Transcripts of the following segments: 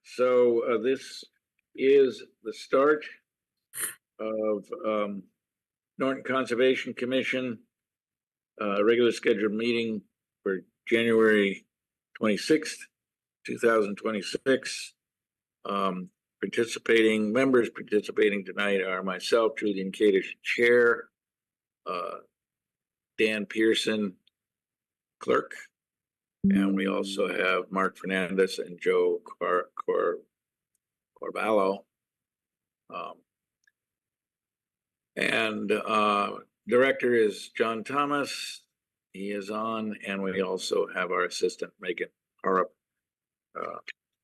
So this is the start of Norton Conservation Commission regular scheduled meeting for January 26th, 2026. Members participating tonight are myself, Julian Kadish, Chair, Dan Pearson, Clerk, and we also have Mark Fernandez and Joe Corvallo. Director is John Thomas. He is on, and we also have our assistant Megan Harrop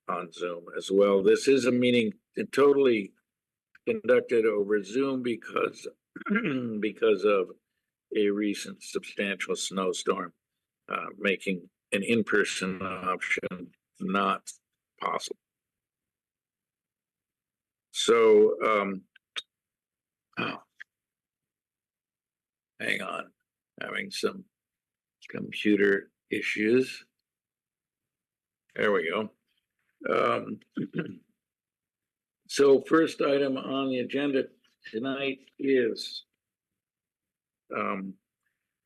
on Zoom as well. This is a meeting totally conducted over Zoom because of a recent substantial snowstorm, making an in-person option not possible. So, hang on, having some computer issues. There we go. So first item on the agenda tonight is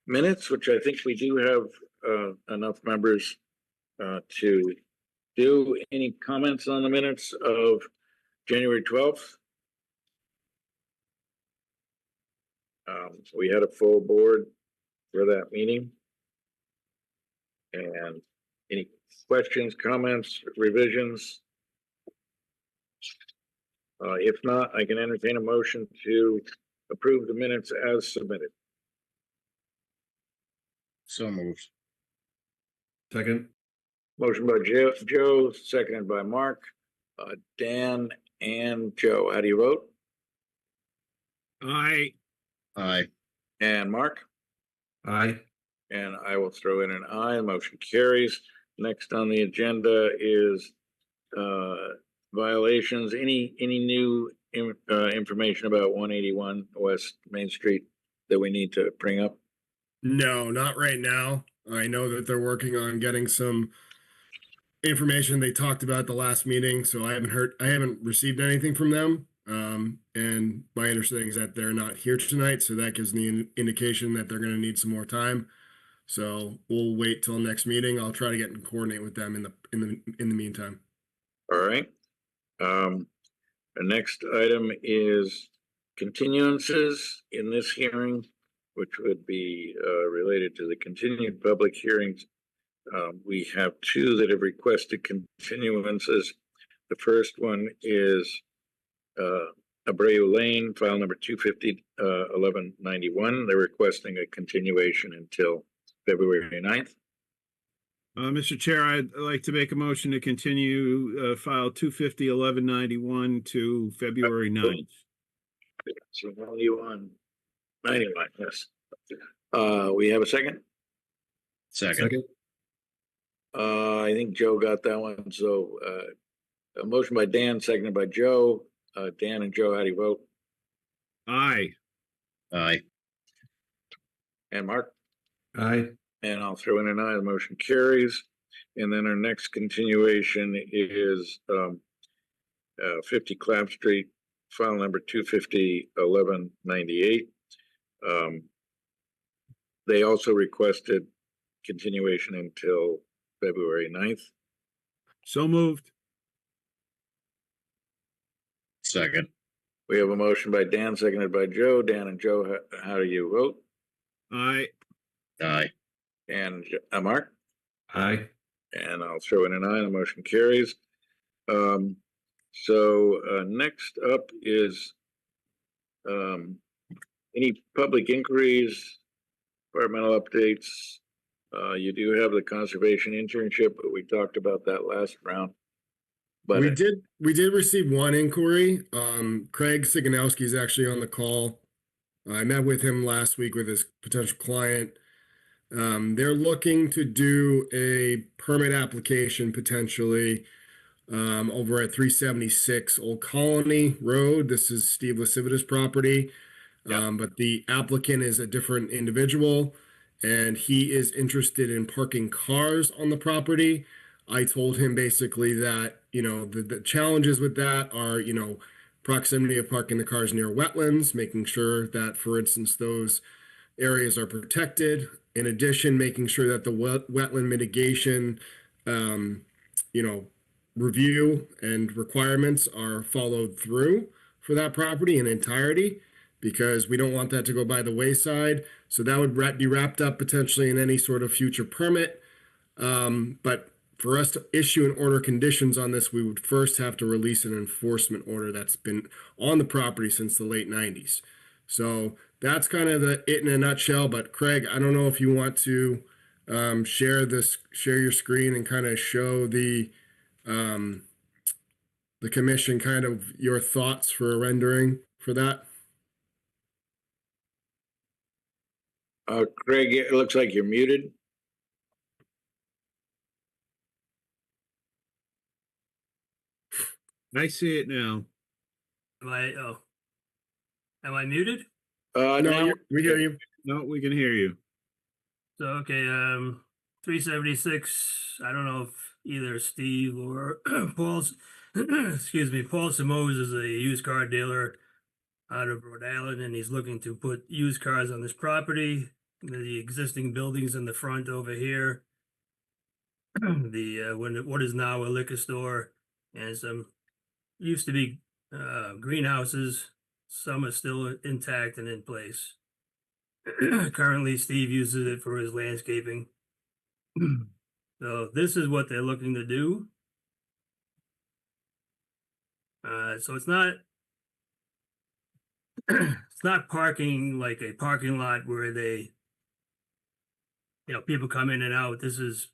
minutes, which I think we do have enough members to do. Any comments on the minutes of January 12th? We had a full board for that meeting. And any questions, comments, revisions? If not, I can entertain a motion to approve the minutes as submitted. So moved. Second. Motion by Joe, seconded by Mark. Dan and Joe, how do you vote? Aye. Aye. And Mark? Aye. And I will throw in an aye. The motion carries. Next on the agenda is violations. Any new information about 181 West Main Street that we need to bring up? No, not right now. I know that they're working on getting some information they talked about at the last meeting, so I haven't received anything from them. And my understanding is that they're not here tonight, so that gives me an indication that they're going to need some more time. So we'll wait till next meeting. I'll try to get and coordinate with them in the meantime. All right. The next item is continuances in this hearing, which would be related to the continued public hearings. We have two that have requested continuances. The first one is Abreu Lane, file number 250-1191. They're requesting a continuation until February 9th. Mr. Chair, I'd like to make a motion to continue file 250-1191 to February 9th. So 91, yes. We have a second? Second. I think Joe got that one. So a motion by Dan, seconded by Joe. Dan and Joe, how do you vote? Aye. Aye. And Mark? Aye. And I'll throw in an aye. The motion carries. And then our next continuation is 50 Clap Street, file number 250-1198. They also requested continuation until February 9th. So moved. Second. We have a motion by Dan, seconded by Joe. Dan and Joe, how do you vote? Aye. Aye. And Mark? Aye. And I'll throw in an aye. The motion carries. Next up is any public inquiries, departmental updates. You do have the conservation internship, but we talked about that last round. But we did receive one inquiry. Craig Siganowski is actually on the call. I met with him last week with his potential client. They're looking to do a permit application potentially over at 376 Old Colony Road. This is Steve Lasivita's property, but the applicant is a different individual, and he is interested in parking cars on the property. I told him basically that, the challenges with that are, proximity of parking the cars near wetlands, making sure that, for instance, those areas are protected. In addition, making sure that the wetland mitigation, um, you know, review and requirements are followed through for that property in entirety, because we don't want that to go by the wayside. So that would be wrapped up potentially in any sort of future permit. But for us to issue and order conditions on this, we would first have to release an enforcement order that's been on the property since the late 90s. So that's kind of it in a nutshell. But Craig, I don't know if you want to share your screen and kind of show um, the commission kind of your thoughts for a rendering for that. Craig, it looks like you're muted. I see it now. Am I muted? No, Now, we hear you. No, we can hear you. So, okay, 376, I don't know if either Steve or Paul's, excuse me, Paul Simoes is a used car dealer out of Rhode Island, and he's looking to put used cars on this property. The existing buildings in the front over here, what is now a liquor store, and some used to be greenhouses. Some are still intact and in place. Currently, Steve uses it for his landscaping. So this is what they're looking to do. So it's not it's not parking like a parking lot where people come in and out. This is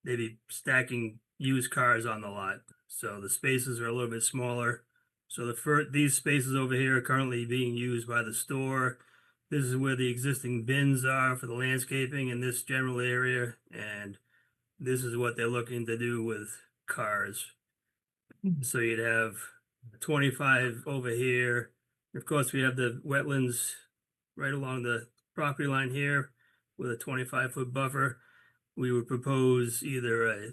maybe stacking used cars on the lot. So the spaces are a little bit smaller. So these spaces over here are currently being used by the store. This is where the existing bins are for the landscaping in this general area, and this is what they're looking to do with cars. So you'd have 25 over here. Of course, we have the wetlands right along the property line here with a 25-foot buffer. We would propose either a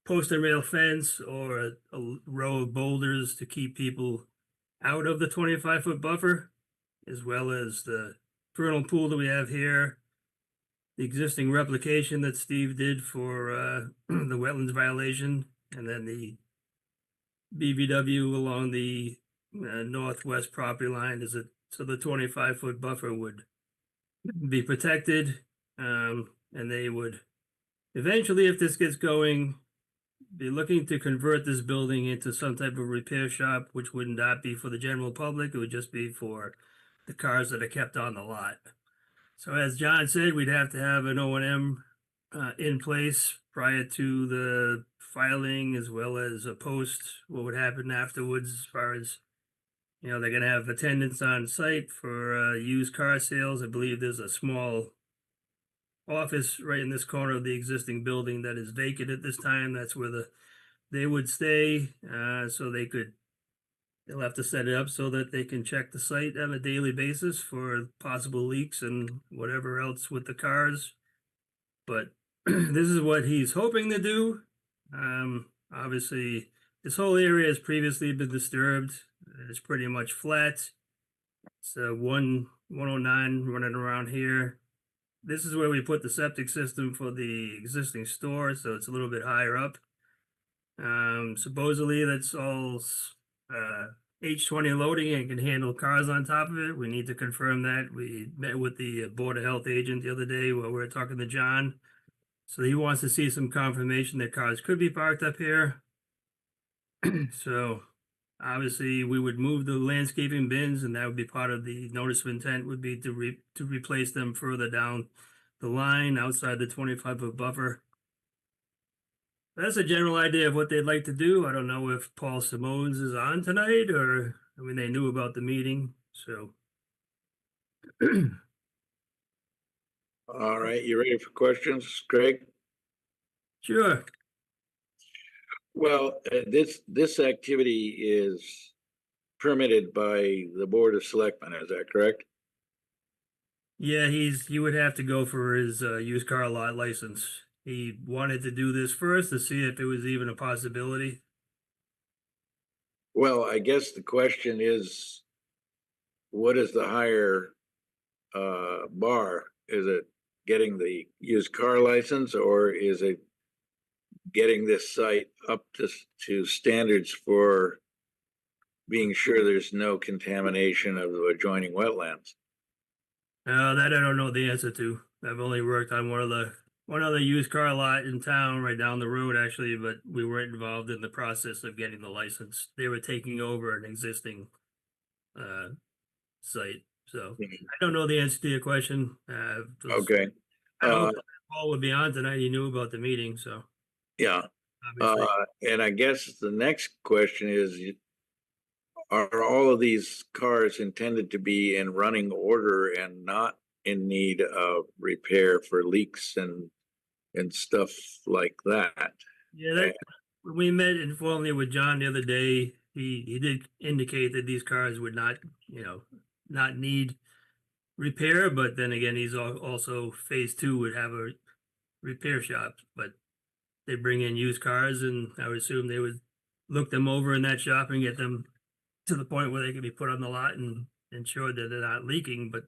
post and rail fence or a row of boulders to keep people out of the 25-foot buffer, as well as the vernal pool that we have here, the existing replication that Steve did for the wetlands violation, and then the BVW along the northwest property line so the 25-foot buffer would be protected, and they would eventually, if this gets going, be looking to convert this building into some type of repair shop, which would not be for the general public. It would just be for the cars that are kept on the lot. So as John said, we'd have to have an O&M in place prior to the filing, as well as a post, what would happen afterwards, as far as, they're going to have attendants on site for used car sales. I believe there's a small office right in this corner of the existing building that is vacant at this time. That's where they would stay, so they'll have to set it up so that they can check the site on a daily basis for possible leaks and whatever else with the cars. But this is what he's hoping to do. Obviously, this whole area has previously been disturbed. It's pretty much flat. So 109 running around here. This is where we put the septic system for the existing store, so it's a little bit higher up. Supposedly that's all H20 loading and can handle cars on top of it. We need to confirm that. We met with the Board of Health agent the other day while we were talking to John. So he wants to see some confirmation that cars could be parked up here. So obviously we would move the landscaping bins, and that would be part of the notice of intent, would be to replace them further down the line outside the 25-foot buffer. That's a general idea of what they'd like to do. I don't know if Paul Simoes is on tonight, or, they knew about the meeting, so. all right, you ready for questions, Craig? Sure. Well, this activity is permitted by the Board of Selectmen, is that correct? Yeah, he would have to go for his used car lot license. he wanted to do this first to see if it was even a possibility. Well, I guess the question is, what is the higher bar? Is it getting the used car license, or is it getting this site up to standards for being sure there's no contamination of the adjoining wetlands? That I don't know the answer to. I've only worked on one other used car lot in town right down the road actually, but we weren't involved in the process of getting the license. They were taking over an existing site. So I don't know the answer to your question. Okay, I uh, hope Paul would be on tonight. He knew about the meeting, so yeah. obviously. And I guess the next question is, are all of these cars intended to be in running order and not in need of repair for leaks and stuff like that? Yeah, that when we met informally with John the other day, he did indicate that these cars would not, not need repair, but then again, he's also phase two would have a repair shop, but they bring in used cars and I would assume they would look them over in that shop and get them to the point where they can be put on the lot and ensure that they're not leaking, but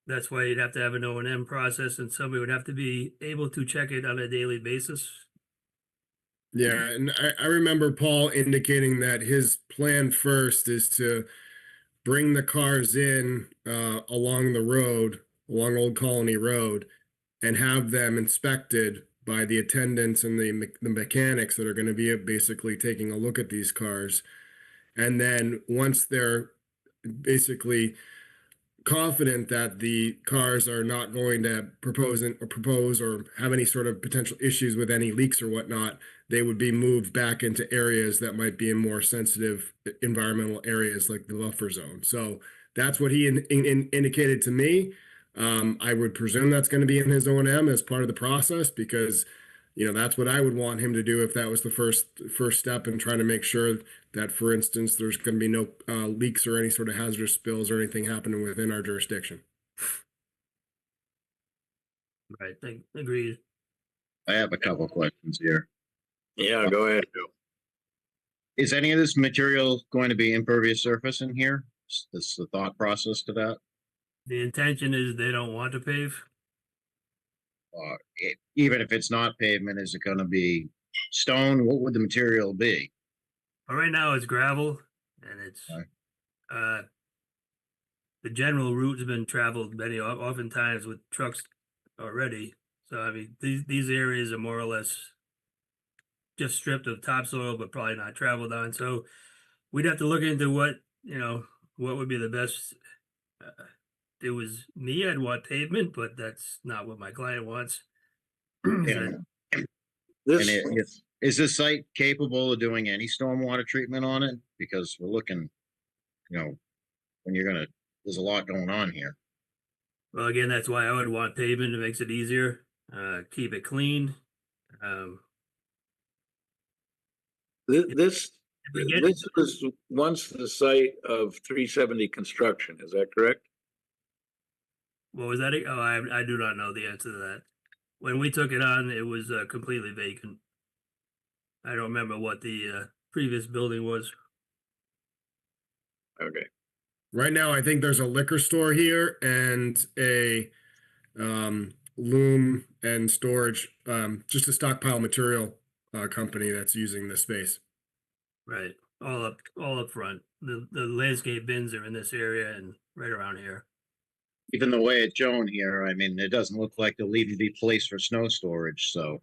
that's why you'd have to have an O&M process and somebody would have to be able to check it on a daily basis. Yeah, and I remember Paul indicating that his plan first is to bring the cars in along the road, along Old Colony Road, and have them inspected by the attendants and the mechanics that are going to be basically taking a look at these cars. And then once they're basically confident that the cars are not going to propose or have any sort of potential issues with any leaks or whatnot, they would be moved back into areas that might be in more sensitive environmental areas like the buffer zone. So that's what he indicated to me. I would presume that's going to be in his O&M as part of the process because, that's what I would want him to do if that was the first step in trying to make sure that, for instance, there's going to be no leaks or any sort of hazardous spills or anything happening within our jurisdiction. Right, agreed. I have a couple questions here. Yeah, go ahead. Is any of this material going to be impervious surface in here? Is the thought process to that? The intention is they don't want to pave. Even if it's not pavement, is it going to be stone? What would the material be? But right now it's gravel and it's Right. The general route has been traveled oftentimes with trucks already. So I mean these areas are more or less just stripped of topsoil, but probably not traveled on. So we'd have to look into what would be the best. If it was me, I'd want pavement, but that's not what my client wants. Yeah. This, Is this site capable of doing any stormwater treatment on it? Because we're looking, there's a lot going on here. Well, again, that's why I would want pavement. It makes it easier. Keep it clean. this we get- this was once the site of 370 construction, is that correct? What was that? Oh, I do not know the answer to that. When we took it on, it was completely vacant. I don't remember what the previous building was. Okay. Right now, I think there's a liquor store here and a loom and storage, just a stockpile material company that's using the space. Right, all up front. The landscape bins are in this area and right around here. Even the way it's shown here, I mean, it doesn't look like they'll even be placed for snow storage. So,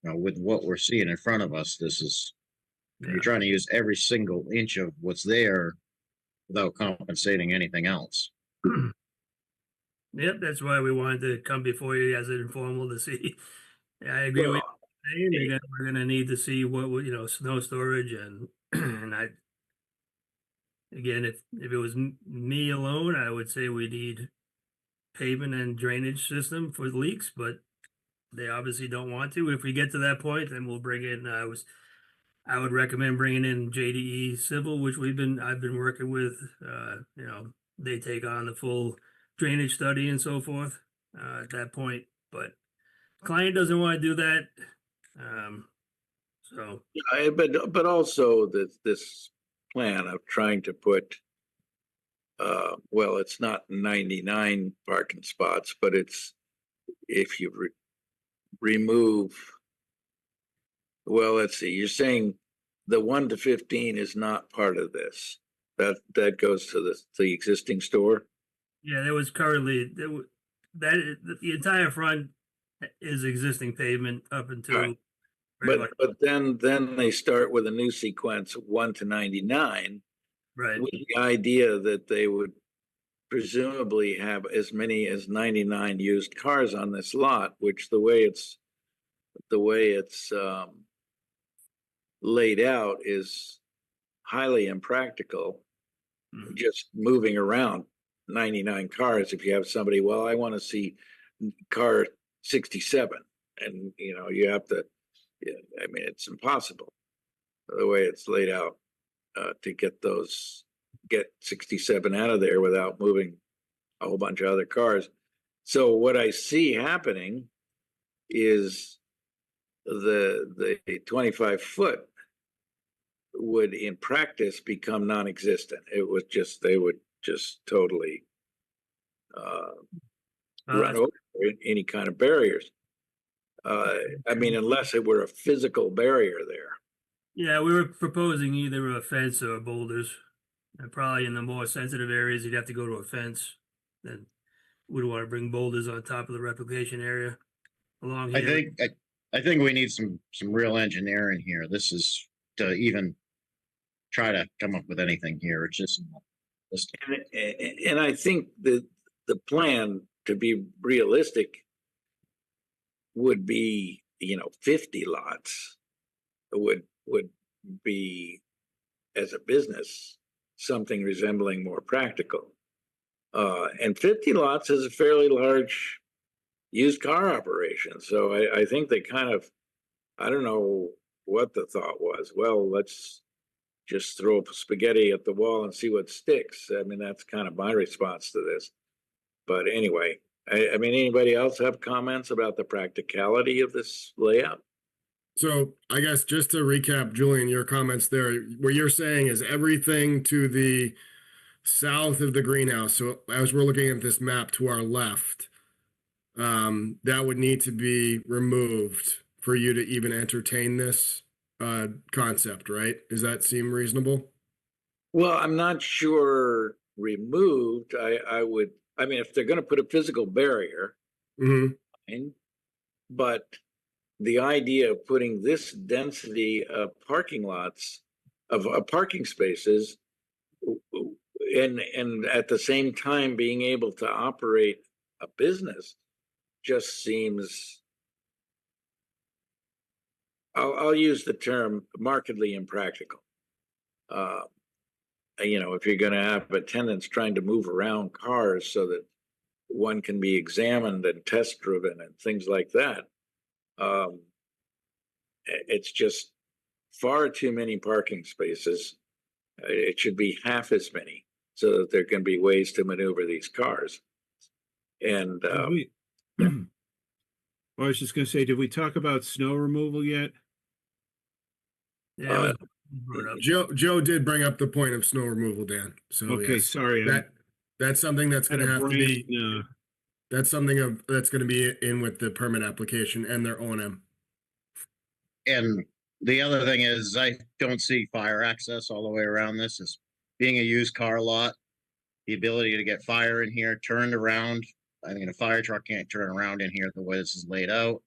with what we're seeing in front of us, Yeah. you're trying to use every single inch of what's there without compensating anything else. Yep, that's why we wanted to come before you as an informal to see. Yeah, I agree with you. Saying we're gonna need to see what snow storage and and again, if it was me alone, I would say we need pavement and drainage system for leaks, but they obviously don't want to. If we get to that point, then we'll bring in. I would recommend bringing in JDE Civil, which I've been working with. They take on the full drainage study and so forth at that point. But client doesn't want to do that. So, But also this plan of trying to put, well, it's not 99 parking spots, but it's, if you remove, well, let's see, you're saying the 1 to 15 is not part of this. That goes to the existing store? yeah, there was currently, the entire front is existing pavement up until. Right. pretty much- But then they start with a new sequence, 1 to 99, Right, with the idea that they would presumably have as many as 99 used cars on this lot, which the way it's laid out is highly impractical. Mhm. Just moving around 99 cars, if you have somebody, well, I want to see car 67, and you have to, I mean, it's impossible the way it's laid out to get 67 out of there without moving a whole bunch of other cars. So what I see happening is the 25-foot would in practice become non-existent. They would just totally run over any kind of barriers. I mean, unless it were a physical barrier there. yeah, we were proposing either a fence or boulders. And probably in the more sensitive areas, you'd have to go to a fence. Then we'd want to bring boulders on top of the replication area along here. I think we need some real engineering here. This is to even try to come up with anything here. It's just And I think the plan, to be realistic, would be 50 lots would be, as a business, something resembling more practical. And 50 lots is a fairly large used car operation. So I think they kind of, I don't know what the thought was. Well, let's just throw spaghetti at the wall and see what sticks. I mean, that's kind of my response to this. But anyway, I mean, anybody else have comments about the practicality of this layout? So I guess just to recap, Julian, your comments there, what you're saying is everything to the south of the greenhouse. So as we're looking at this map to our left, that would need to be removed for you to even entertain this concept, right? Does that seem reasonable? Well, I'm not sure removed. I mean, if they're going to put a physical barrier, Mm-hmm. fine. But the idea of putting this density of parking lots, of parking spaces, and at the same time being able to operate a business just seems, I'll use the term markedly impractical. If you're going to have attendants trying to move around cars so that one can be examined and test driven and things like that, it's just far too many parking spaces. It should be half as many so that there can be ways to maneuver these cars. And Well, I was just gonna say, did we talk about snow removal yet? Yeah, it was brought up. Joe did bring up the point of snow removal, Dan. So Okay, yes, sorry. that's something that's going to have to be. That's something that's going to be in with the permit application and their O&M. and the other thing is I don't see fire access all the way around this. As being a used car lot, the ability to get fire in here turned around. I mean, a fire truck can't turn around in here the way this is laid out.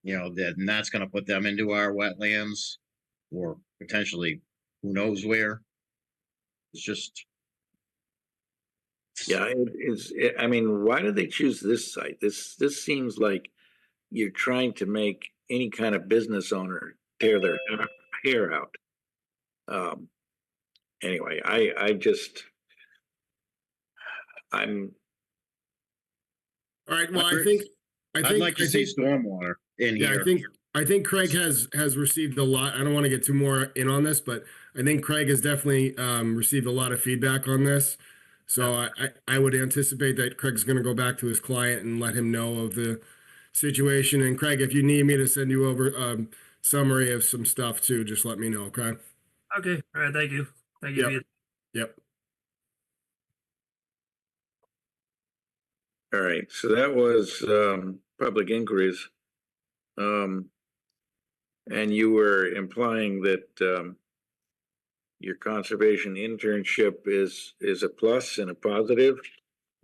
Then that's going to put them into our wetlands or potentially who knows where. It's just, yeah, I mean, why did they choose this site? This seems like you're trying to make any kind of business owner tear their hair out. Anyway, I'm All right. Well, I'd like to see stormwater in Yeah, here. I think Craig has received a lot. I don't want to get too more in on this, but I think Craig has definitely received a lot of feedback on this. So I would anticipate that Craig's going to go back to his client and let him know of the situation. And Craig, if you need me to send you over summary of some stuff too, just let me know. Okay. Okay, all right, thank you. Thank you. Yep. for your- Yep. All right, so that was public inquiries. And you were implying that your conservation internship is a plus and a positive.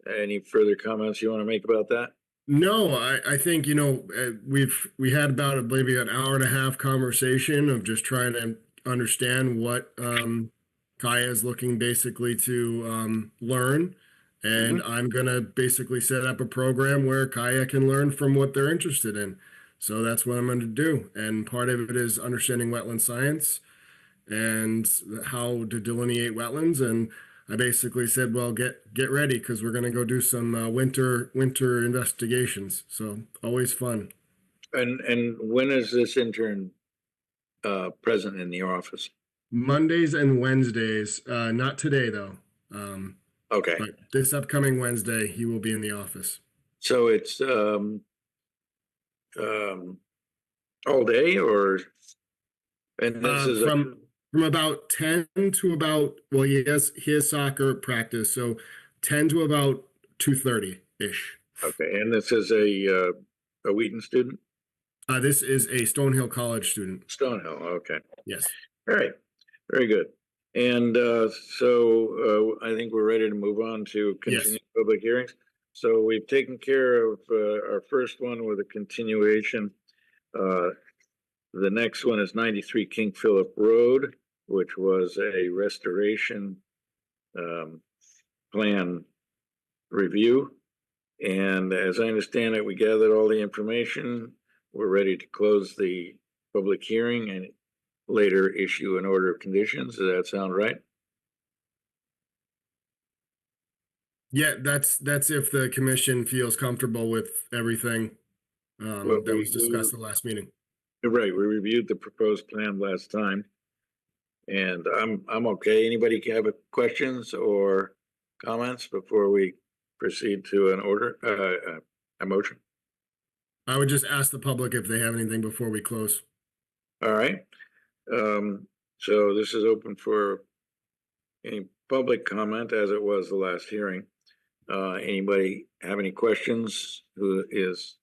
Any further comments you want to make about that? No, I think, we had about maybe an hour and a half conversation of just trying to understand what Kaya is looking basically to learn. And I'm gonna basically set up a program where Kaya can learn from what they're interested in. So that's what I'm gonna do. And part of it is understanding wetland science and how to delineate wetlands. And I basically said, well, get ready because we're gonna go do some winter investigations. So always fun. And when is this intern present in the office? Mondays and Wednesdays, not today though. Okay, But this upcoming Wednesday, he will be in the office. so it's all day or? And this is From about 10 to about, well, he has soccer practice, so 10 to about 2:30 ish. okay, and this is a Wheaton student, This is a Stonehill College student. Stonehill. Okay, Yes. all right, very good. And so I think we're ready to move on to Yes. continue public hearings. So we've taken care of our first one with a continuation. The next one is 93 King Philip Road, which was a restoration plan review. And as I understand it, we gathered all the information. We're ready to close the public hearing and later issue an order of conditions. Does that sound right? Yeah, that's if the commission feels comfortable with everything Well, that was we- discussed at the last meeting. Right, we reviewed the proposed plan last time. And I'm okay. Anybody have questions or comments before we proceed to an order, a motion? I would just ask the public if they have anything before we close. All right. So this is open for any public comment as it was the last hearing. Anybody have any questions who is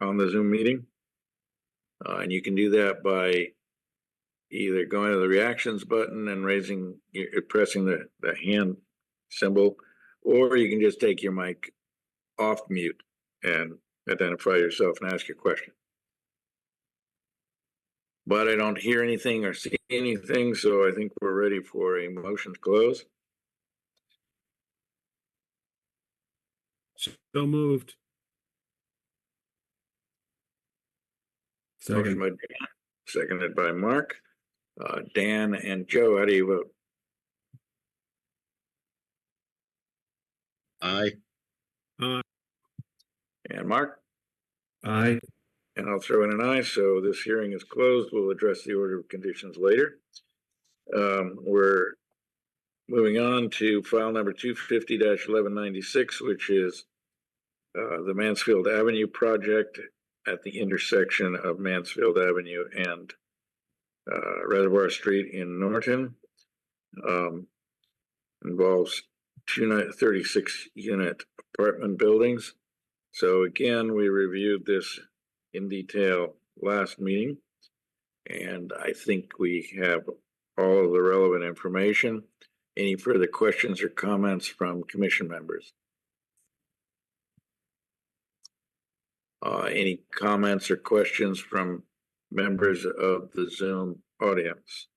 on the Zoom meeting? And you can do that by either going to the reactions button and pressing the hand symbol, or you can just take your mic off mute and identify yourself and ask your question. But I don't hear anything or see anything, so I think we're ready for a motion to close. So moved. Motion by Dan, seconded by Mark. Dan and Joe, how do you vote? Aye. And Mark? Aye. And I'll throw in an aye, so this hearing is closed. We'll address the order of conditions later. We're moving on to file number 250-1196, which is the Mansfield Avenue project at the intersection of Mansfield Avenue and Reservoir Street in Norton. Involves 36 unit apartment buildings. So again, we reviewed this in detail last meeting, and I think we have all of the relevant information. Any further questions or comments from commission members? Any comments or questions from members of the Zoom audience?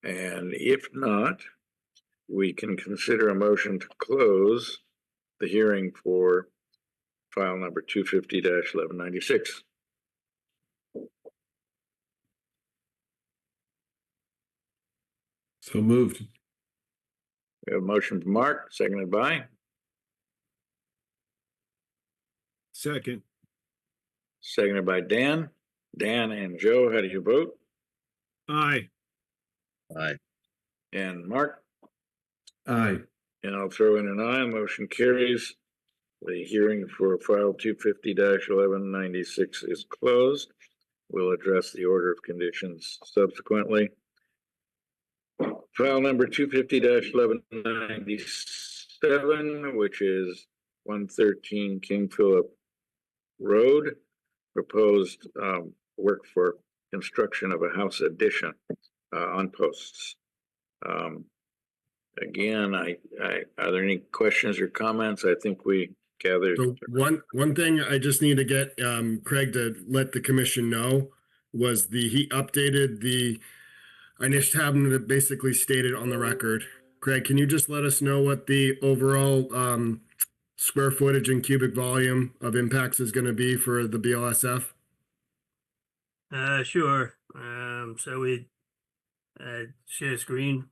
And if not, we can consider a motion to close the hearing for file number 250-1196. So moved. We have a motion from Mark, seconded by, Second. seconded by Dan. Dan and Joe, how do you vote? Aye. Aye. And Mark? Aye. And I'll throw in an aye, motion carries. The hearing for file 250-1196 is closed. We'll address the order of conditions subsequently. File number 250-1197, which is 113 King Philip Road, proposed work for construction of a house addition on posts. Again, are there any questions or comments? I think we gathered. So one thing I just need to get Craig to let the commission know was he updated I just have him to basically state it on the record. Craig, can you just let us know what the overall square footage and cubic volume of impacts is going to be for the BLSF? Sure. So we share screen.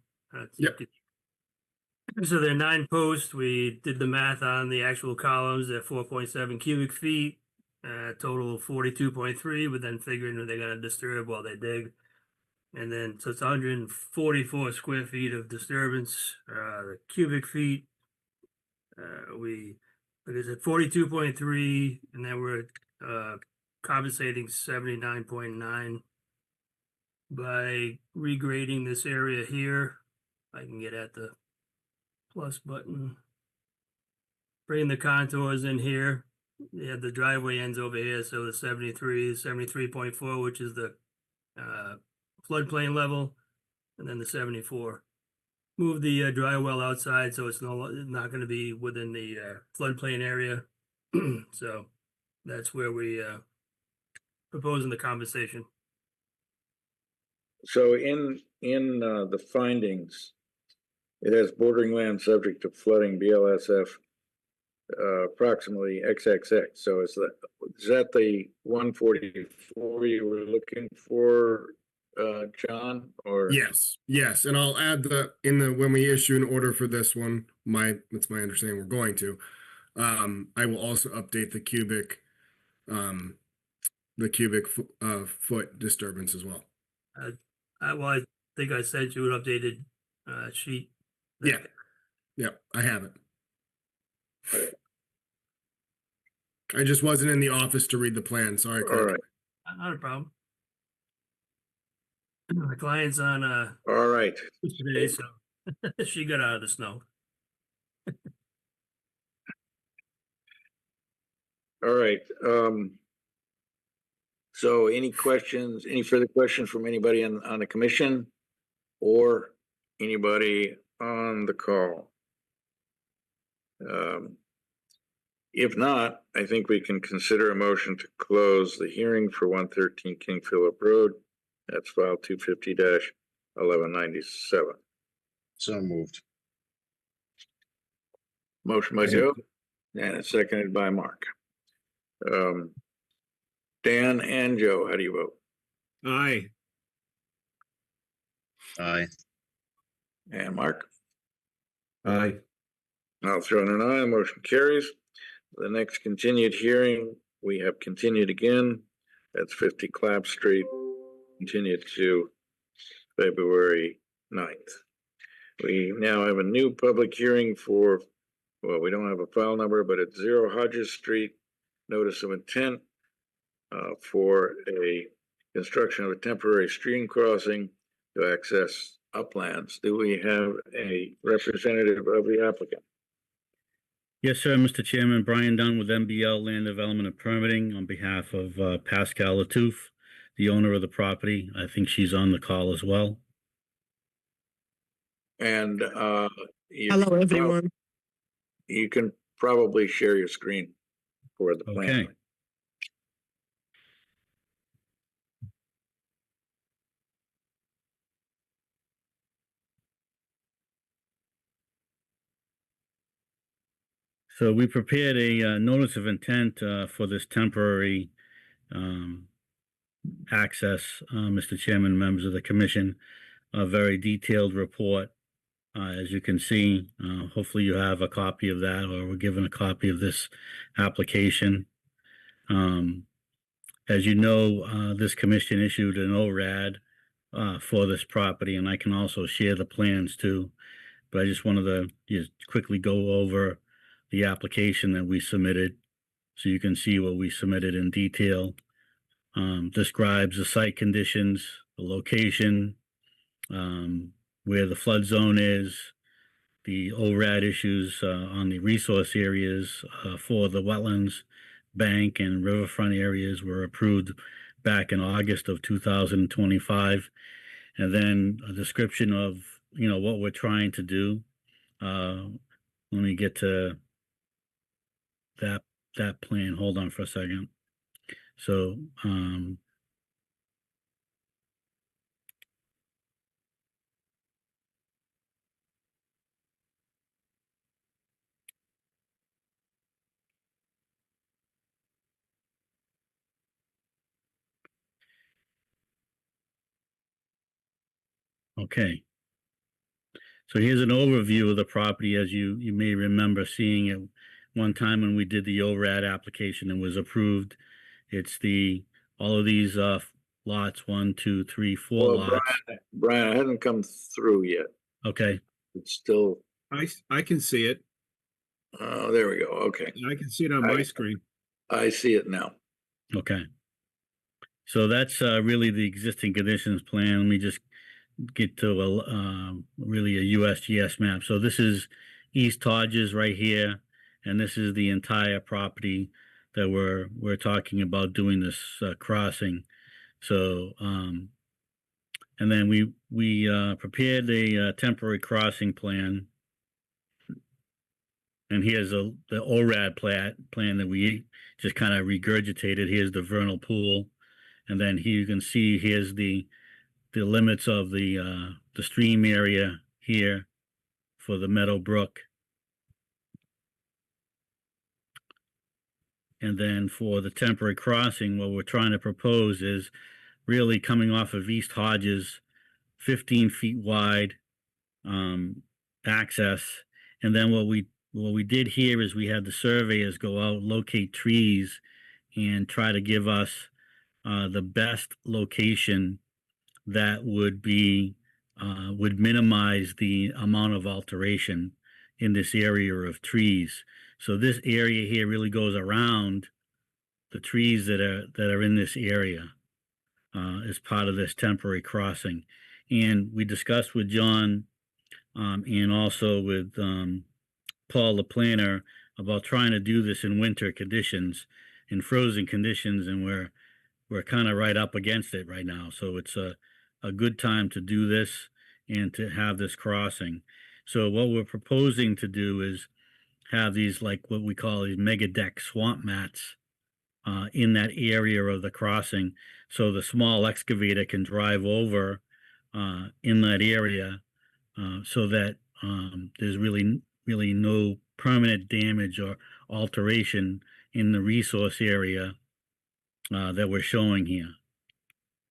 Yep. So they're 9 posts. We did the math on the actual columns. They're 4.7 cubic feet, total of 42.3, but then figuring that they're going to disturb while they dig. And then, so it's 144 square feet of disturbance. The cubic feet, like I said, 42.3, and then we're compensating 79.9 by regrading this area here. I can get at the plus button. Bring the contours in here. You have the driveway ends over here, so the 73.4, which is the floodplain level, and then the 74. Move the dry well outside, so it's not going to be within the floodplain area. So that's where we proposing the compensation. So in the findings, it has bordering land subject to flooding BLSF approximately XXX. So is that the 144 you were looking for, John? Or Yes, and I'll add when we issue an order for this one, it's my understanding we're going to. I will also update the cubic foot disturbance as well. I think I sent you an updated sheet. Yeah, I have it. I just wasn't in the office to read the plan. Sorry, Craig. all right, Not a problem. My client's on all right. today, so she got out of the snow. All right. So any further questions from anybody on the commission or anybody on the call? If not, I think we can consider a motion to close the hearing for 113 King Philip Road. That's file 250-1197. So moved. Motion by Joe and it's seconded by Mark. Dan and Joe, how do you vote? Aye. Aye. And Mark? Aye. I'll throw in an aye, motion carries. The next continued hearing, we have continued again. That's 50 Clapp Street, continued to February 9th. We now have a new public hearing for, well, we don't have a file number, but it's 0 Hodges Street, notice of intent for a construction of a temporary stream crossing to access uplands. Do we have a representative of the applicant? Yes, sir, Mr. Chairman, Brian Dunn with MBL Land Development and Permitting on behalf of Pascal Latouf, the owner of the property. I think she's on the call as well. And Hello, everyone. You can probably share your screen for the plan. Okay. So we prepared a notice of intent for this temporary access, Mr. Chairman, members of the commission, a very detailed report. As you can see, hopefully you have a copy of that or we're given a copy of this application. As you know, this commission issued an ORAD for this property, and I can also share the plans too. but I just wanted to just quickly go over the application that we submitted so you can see what we submitted in detail. Describes the site conditions, the location, where the flood zone is, the ORAD issues on the resource areas for the wetlands, bank, and riverfront areas were approved back in August of 2025. And then a description of, what we're trying to do. Let me get to that plan. Hold on for a second. So, okay. So here's an overview of the property, as you may remember seeing it one time when we did the ORAD application and was approved. It's all of these lots, 1, 2, 3, 4 Well, lots. Brian, it hasn't come through yet. Okay, It's still, I can see it. oh, there we go. Okay. I can see it on my screen. I see it now. okay. So that's really the existing conditions plan. Let me just get to really a USGS map. So this is East Hodges right here, and this is the entire property that we're talking about doing this crossing. So and then we prepared a temporary crossing plan, and here's the ORAD plan that we just kind of regurgitated. Here's the vernal pool, and then here you can see here's the limits of the stream area here for the Meadow Brook. And then for the temporary crossing, what we're trying to propose is really coming off of East Hodges, 15 feet wide access. And then what we did here is we had the surveyors go out, locate trees, and try to give us the best location that would minimize the amount of alteration in this area of trees. So this area here really goes around the trees that are in this area as part of this temporary crossing. And we discussed with John and also with Paul, the planner, about trying to do this in winter conditions, in frozen conditions, and we're kind of right up against it right now. So it's a good time to do this and to have this crossing. So what we're proposing to do is have these, like what we call these mega deck swamp mats in that area of the crossing, so the small excavator can drive over in that area, so that there's really no permanent damage or alteration in the resource area that we're showing here.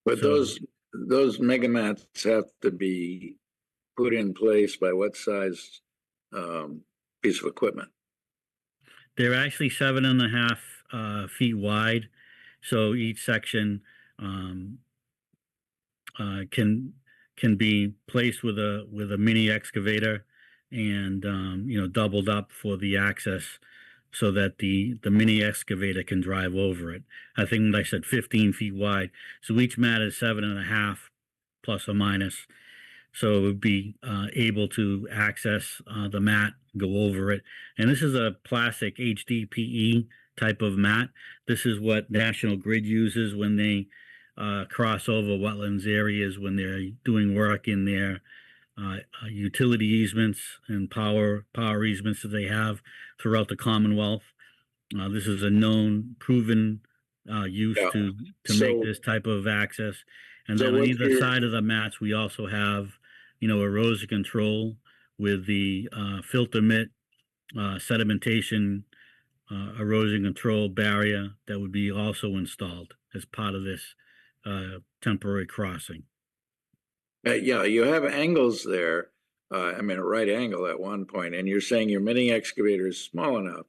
But So- those mega mats have to be put in place by what size piece of equipment? They're actually 7.5 feet wide, so each section can be placed with a mini excavator and doubled up for the access, so that the mini excavator can drive over it. I think I said 15 feet wide, so each mat is 7.5 plus or minus. So it would be able to access the mat, go over it. And this is a plastic HDPE type of mat. This is what National Grid uses when they cross over wetlands areas, when they're doing work in their utility easements and power easements that they have throughout the Commonwealth. This is a known, proven use Yeah. to So- make this type of access. And So then on what's either your- side of the mats, we also have, erosion control with the filter mitt, sedimentation, erosion control barrier that would be also installed as part of this temporary crossing. Yeah, you have angles there. I mean, a right angle at one point, and you're saying your mini excavator is small enough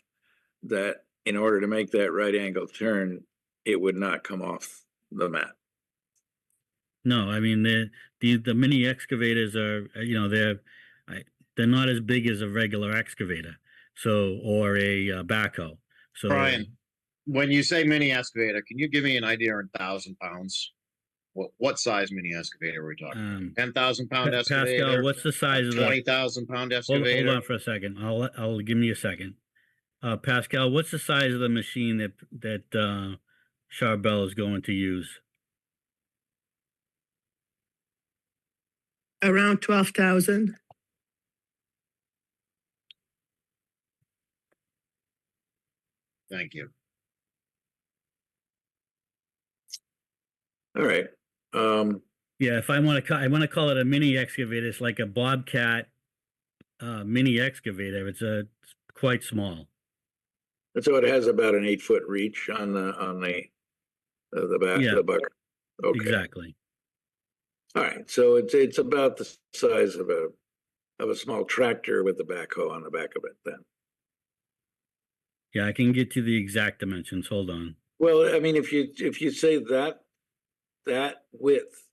that in order to make that right angle turn, it would not come off the mat. No, I mean the mini excavators are, they're not as big as a regular excavator. So, or a backhoe. So, Brian, when you say mini excavator, can you give me an idea in 1,000 pounds? What size mini excavator are we talking? 10,000 pound Pascal, excavator? what's the size of the? 20,000 pound Hold excavator? on for a second. I'll give me a second. Pascal, what's the size of the machine that Charbel is going to use? Around 12,000. Thank you. All right. Yeah, if I want to call it a mini excavator. It's like a Bobcat mini excavator. It's quite small. And so it has about an 8-foot reach on the back Yeah. of the bucket. Okay. Exactly. All right. So it's about the size of a small tractor with the backhoe on the back of it then. Yeah, I can get you the exact dimensions. Hold on. Well, I mean, if you say that width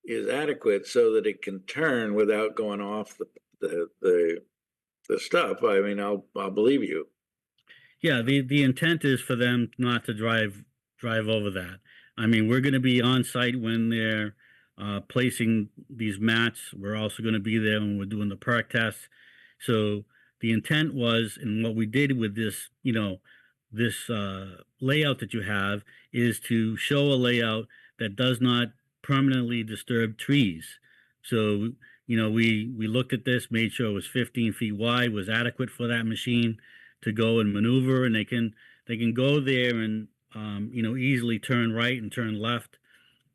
is adequate so that it can turn without going off the stuff, I mean, I'll believe you. Yeah, the intent is for them not to drive over that. I mean, we're going to be on site when they're placing these mats. We're also going to be there when we're doing the perk tests. So the intent was, and what we did with this, this layout that you have is to show a layout that does not permanently disturb trees. So, we looked at this, made sure it was 15 feet wide, was adequate for that machine to go and maneuver, and they can go there and easily turn right and turn left.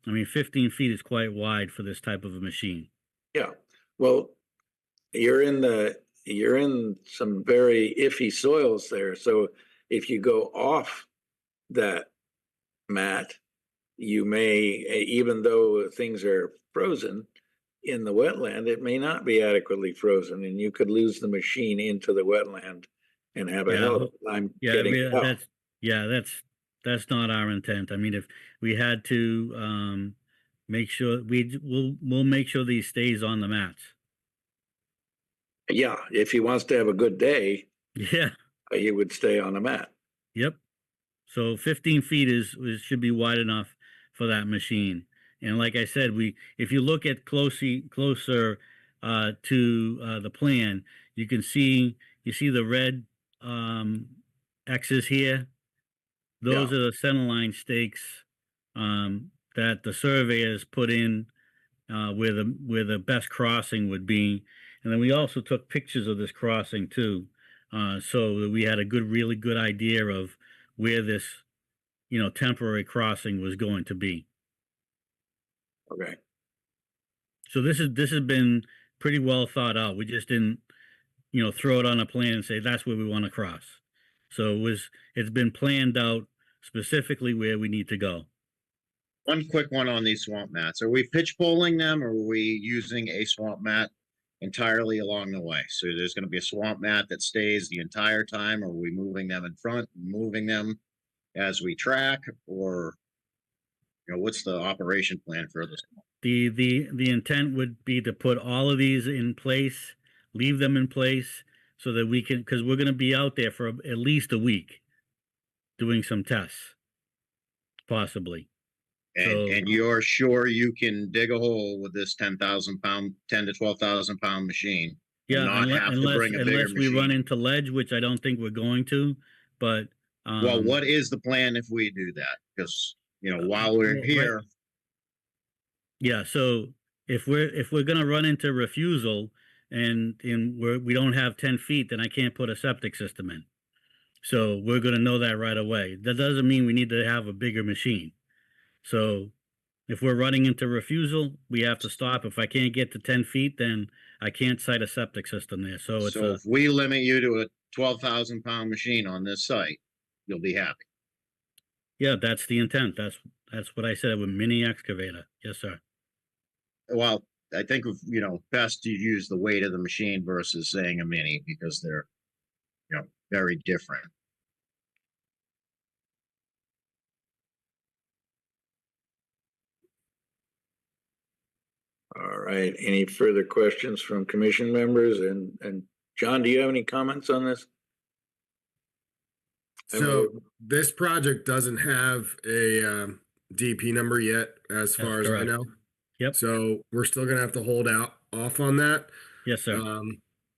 I mean, 15 feet is quite wide for this type of a machine. Yeah. Well, you're in some very iffy soils there. So if you go off that mat, you may, even though things are frozen in the wetland, it may not be adequately frozen, and you could lose the machine into the wetland and have a hell of a time getting it out. That's not our intent. I mean, if we had to make sure we'll make sure these stays on the mats. Yeah, if he wants to have a good day, Yeah. he would stay on the mat. Yep. So 15 feet should be wide enough for that machine. And like I said, if you look at closer to the plan, you see the red X's here. Those are the centerline stakes that the surveyors put in where the best crossing would be. And then we also took pictures of this crossing too, so that we had a really good idea of where this, temporary crossing was going to be. Okay. So this has been pretty well thought out. We just didn't, throw it on a plan and say that's where we want to cross. So it's been planned out specifically where we need to go. One quick one on these swamp mats. Are we pitch poling them, or are we using a swamp mat entirely along the way? So there's going to be a swamp mat that stays the entire time, or are we moving them in front, moving them as we track, or what's the operation plan for this? The intent would be to put all of these in place, leave them in place so that we can, because we're going to be out there for at least a week doing some tests, possibly. And you're sure you can dig a hole with this 10 to 12,000 pound machine? Yeah, not have to bring a bigger unless we run machine? into ledge, which I don't think we're going to, but. Well, what is the plan if we do that? Because, while we're well, here, Yeah, so if we're gonna run into refusal and we don't have 10 feet, then I can't put a septic system in. So we're gonna know that right away. That doesn't mean we need to have a bigger machine. So if we're running into refusal, we have to stop. If I can't get to 10 feet, then I can't site a septic system there. So it's if we limit you to a 12,000 pound machine on this site, you'll be happy. yeah, that's the intent. That's what I said with mini excavator. Yes, sir. Well, I think, best to use the weight of the machine versus saying a mini, because they're, very different. All right, any further questions from commission members? And John, do you have any comments on this? So this project doesn't have a DP number yet, as far as I correct. know. Yep. So we're still gonna have to hold out off on that. Yes, sir.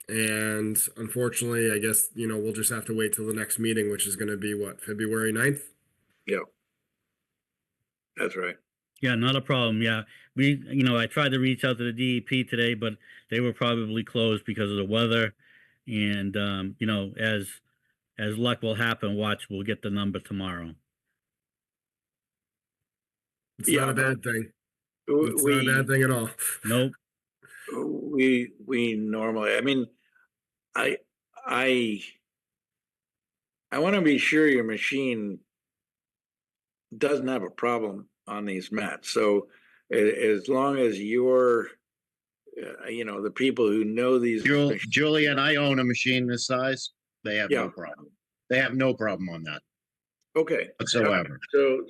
And unfortunately, I guess, we'll just have to wait till the next meeting, which is gonna be what, February 9th? Yeah. That's right. Yeah, not a problem. Yeah, I tried to reach out to the DEP today, but they were probably closed because of the weather. And, as luck will happen, we'll get the number tomorrow. It's not Yeah, a bad thing. It's not a We, bad thing at all. Nope. we normally, I mean, I want to be sure your machine doesn't have a problem on these mats. So as long as you're, the people who know these. Julie and I own a machine this size. They have Yeah. no problem. They have no problem on that Okay. whatsoever.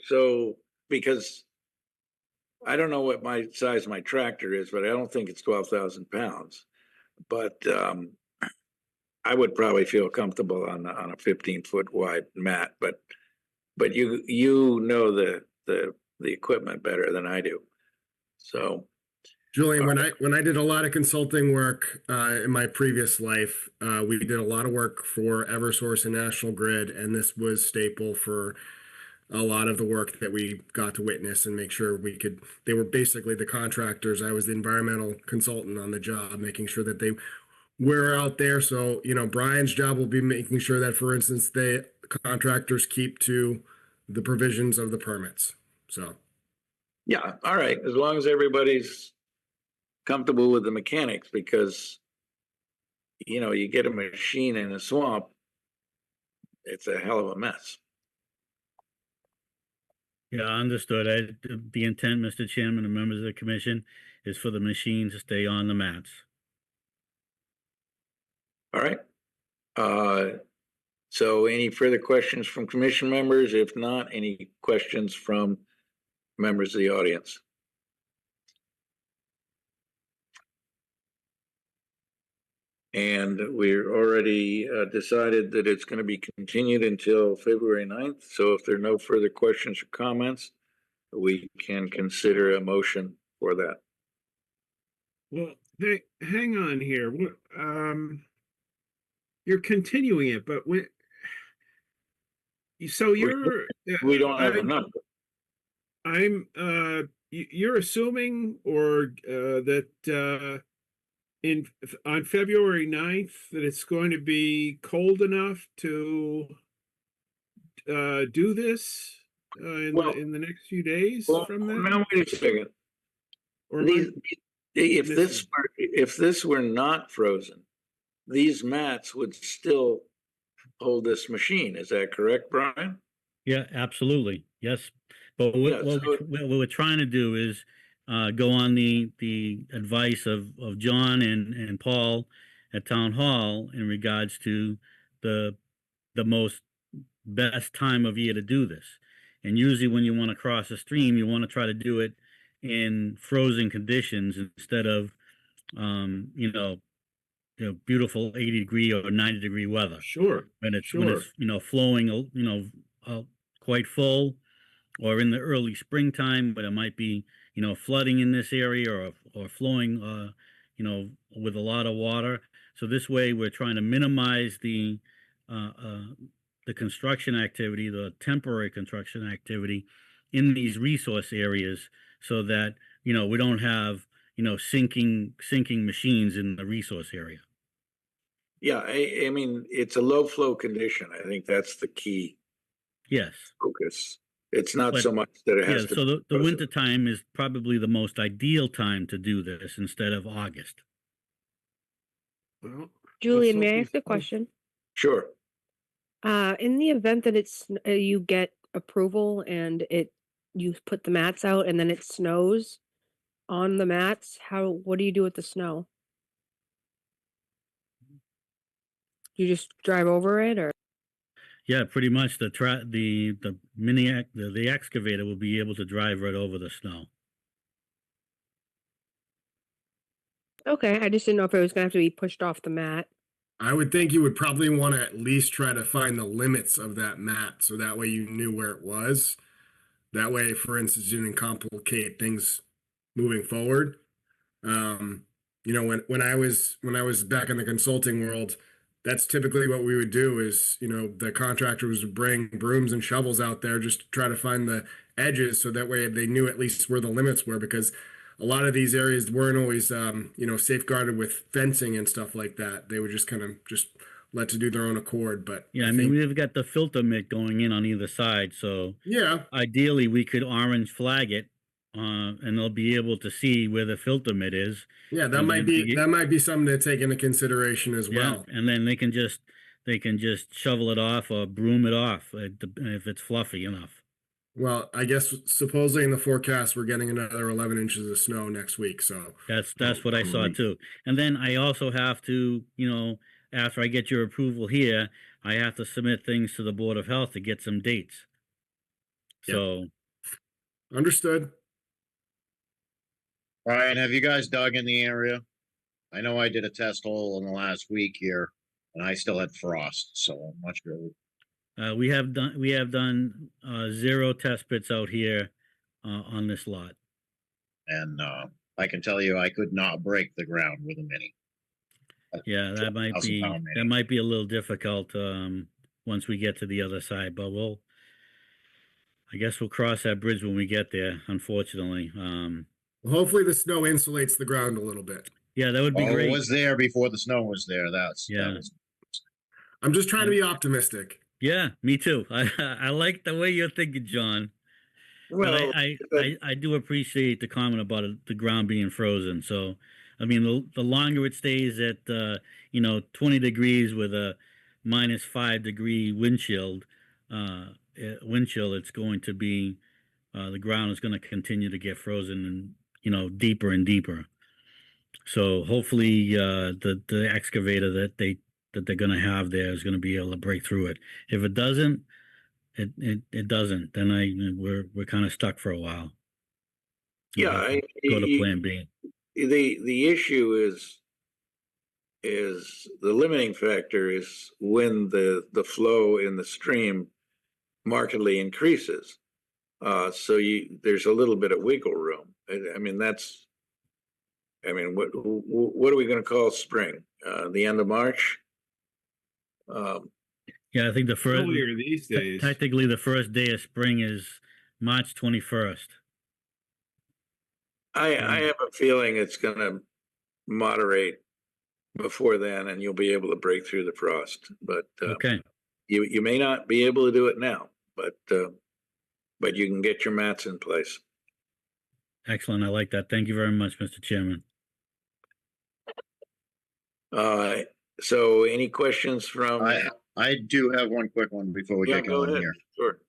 So because I don't know what my size of my tractor is, but I don't think it's 12,000 pounds. But I would probably feel comfortable on a 15-foot wide mat. But you know the equipment better than I do. So Julian, when I did a lot of consulting work in my previous life, we did a lot of work for Eversource and National Grid, and this was staple for a lot of the work that we got to witness and make sure they were basically the contractors. I was the environmental consultant on the job, making sure that they were out there. So, Brian's job will be making sure that, for instance, the contractors keep to the provisions of the permits. So, yeah, all right, as long as everybody's comfortable with the mechanics, because you get a machine in a swamp, it's a hell of a mess. Yeah, understood. The intent, Mr. Chairman and members of the commission, is for the machine to stay on the mats. All right. So any further questions from commission members? If not, any questions from members of the audience? And we're already decided that it's going to be continued until February 9th. So if there are no further questions or comments, we can consider a motion for that. Well, hang on here. You're continuing it, but so you're. We don't have a number. You're assuming that on February 9th that it's going to be cold enough to do this in the next few days Well, from that? now wait a second. Or am I If this were not frozen, these mats would still hold this machine. Is that correct, Brian? Yeah, absolutely. Yes. But Yeah, what we're trying to do is go on the advice of John and Paul at Town Hall in regards to the most best time of year to do this. And usually when you want to cross a stream, you want to try to do it in frozen conditions instead of beautiful 80-degree or 90-degree weather. Sure. When it's Sure. flowing quite full, or in the early springtime, but it might be flooding in this area or flowing with a lot of water. So this way we're trying to minimize the construction activity, the temporary construction activity in these resource areas, so that we don't have sinking machines in the resource area. Yeah, I mean, it's a low flow condition. I think that's the key Yes. focus. It's not But- so much that it Yeah, has to. so the winter time is probably the most ideal time to do this instead of August. Well, Julian, may I hope ask a you- question? Sure. In the event that you get approval and you put the mats out and then it snows on the mats, what do you do with the snow? You just drive over it, or? Yeah, pretty much the excavator will be able to drive right over the snow. Okay, I just didn't know if it was gonna have to be pushed off the mat. I would think you would probably want to at least try to find the limits of that mat, so that way you knew where it was. That way, for instance, you didn't complicate things moving forward. You know, when I was back in the consulting world, that's typically what we would do is, you know, the contractors would bring brooms and shovels out there just to try to find the edges so that way they knew at least where the limits were, because a lot of these areas weren't always you know, safeguarded with fencing and stuff like that. They were just kind of just let to do their own accord. But Yeah, I mean, we've got the filter mitt going in on either side, so yeah, ideally we could orange flag it, and they'll be able to see where the filter mitt is. yeah, that And might then be you- that might be something to take into consideration as Yeah, well. and then they can just shovel it off or broom it off, if it's fluffy enough. Well, I guess supposedly in the forecast we're getting another 11 inches of snow next week. So That's what I saw too. And then I also have to, after I get your approval here, I have to submit things to the Board of Health to get some dates. Yep. So, understood. Brian, have you guys dug in the area? I know I did a test hole in the last week here, and I still had frost, so I'm not sure. we have done 0 test pits out here, on this lot. And I can tell you, I could not break the ground with a mini. Yeah, that might 12,000 be, pound that mini. might be a little difficult, once we get to the other side, but I guess we'll cross that bridge when we get there, unfortunately. Well, hopefully the snow insulates the ground a little bit. Yeah, that would be Oh, it great. was there before the snow was there. That Yeah. was I'm just trying to be optimistic. Yeah, me too. I like the way you're thinking, John. But Well, I do appreciate the comment about the ground being frozen. So, I mean, the longer it stays at 20 degrees with a -5 degree wind chill, it's going to be the ground is going to continue to get frozen and deeper and deeper. So hopefully the excavator that they're going to have there is going to be able to break through it. If it doesn't, it doesn't. Then we're kind of stuck for a while. We'll yeah, have to go to Plan B. the issue is the limiting factor is when the flow in the stream markedly increases. So there's a little bit of wiggle room. I mean, what are we going to call spring? The end of March? Yeah, I think the first Earlier these days. technically the first day of spring is March 21st. I have a feeling it's going to moderate before then, and you'll be able to break through the frost. But Okay, you may not be able to do it now, but you can get your mats in place. excellent. I like that. Thank you very much, Mr. Chairman. So any questions from? I do have one quick one before we Yeah, get go going ahead. here. Sure.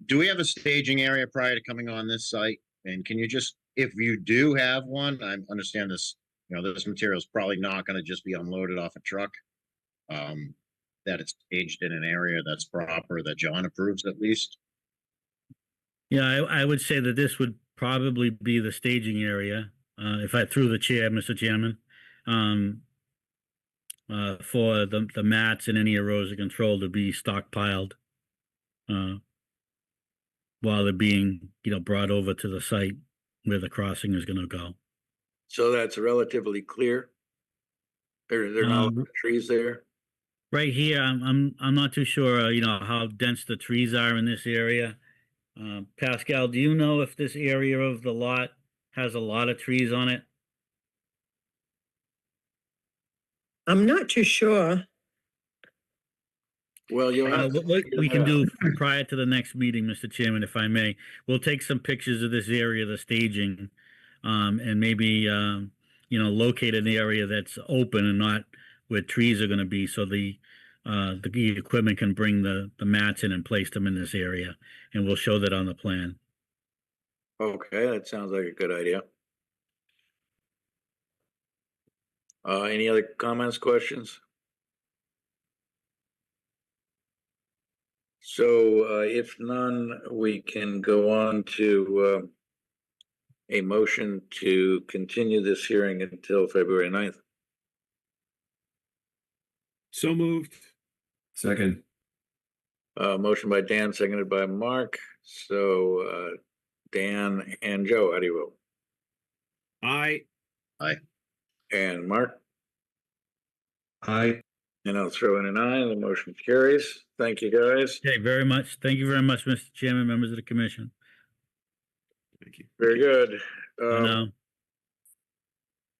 Do we have a staging area prior to coming on this site? And can you just, if you do have one, I understand this, this material is probably not going to just be unloaded off a truck. That it's staged in an area that's proper, that John approves at least. Yeah, I would say that this would probably be the staging area, if I threw the chair, Mr. Chairman, for the mats and any erosion control to be stockpiled while they're being, brought over to the site where the crossing is going to go. So that's relatively clear. There are not trees there. Right here, I'm not too sure, how dense the trees are in this area. Pascal, do you know if this area of the lot has a lot of trees on it? I'm not too sure. Well, you'll have. What we can do prior to the next meeting, Mr. Chairman, if I may, we'll take some pictures of this area, the staging, and maybe, locate an area that's open and not where trees are going to be, so the equipment can bring the mats in and place them in this area, and we'll show that on the plan. Okay, that sounds like a good idea. Any other comments, questions? So if none, we can go on to a motion to continue this hearing until February 9th. So moved. Second. Motion by Dan, seconded by Mark. So, Dan and Joe, how do you vote? Aye. And Mark? Aye. And I'll throw in an aye, and the motion carries. Thank you, guys. Okay, very much. Thank you very much, Mr. Chairman, members of the commission. Thank you. Very good. I know.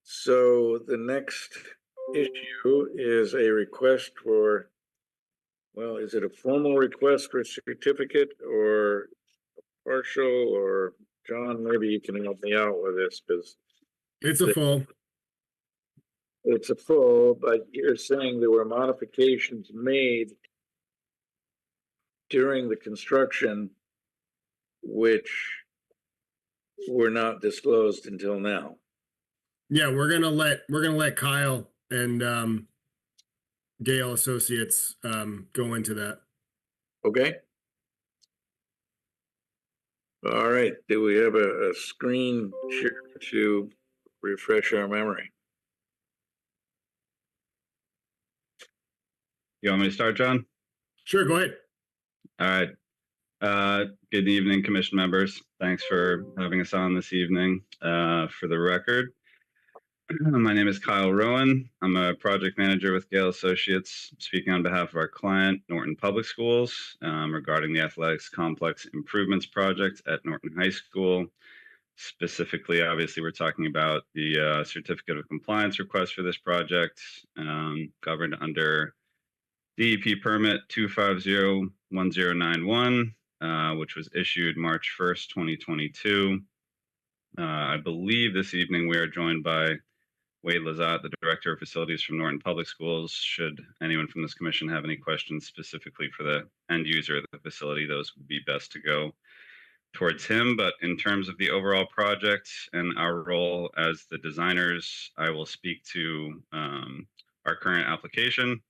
So the next issue is a request for, well, is it a formal request for a certificate or partial, or John, maybe you can help me out with this, because It's a full. it's a full, but you're saying there were modifications made during the construction which were not disclosed until now. Yeah, we're gonna let Kyle and Gale Associates go into that. Okay? All right, do we have a screen share to refresh our memory? You want me to start, John? Sure, go ahead. All right. Good evening, commission members. Thanks for having us on this evening. For the record, my name is Kyle Rowan. I'm a project manager with Gale Associates, speaking on behalf of our client, Norton Public Schools, regarding the athletics complex improvements project at Norton High School. Specifically, obviously, we're talking about the certificate of compliance request for this project, governed under DEP permit 2501091, which was issued March 1st, 2022. I believe this evening we are joined by Wade Lazat, the Director of Facilities from Norton Public Schools. Should anyone from this commission have any questions specifically for the end user of the facility, those would be best to go towards him. But in terms of the overall project and our role as the designers, I will speak to our current application,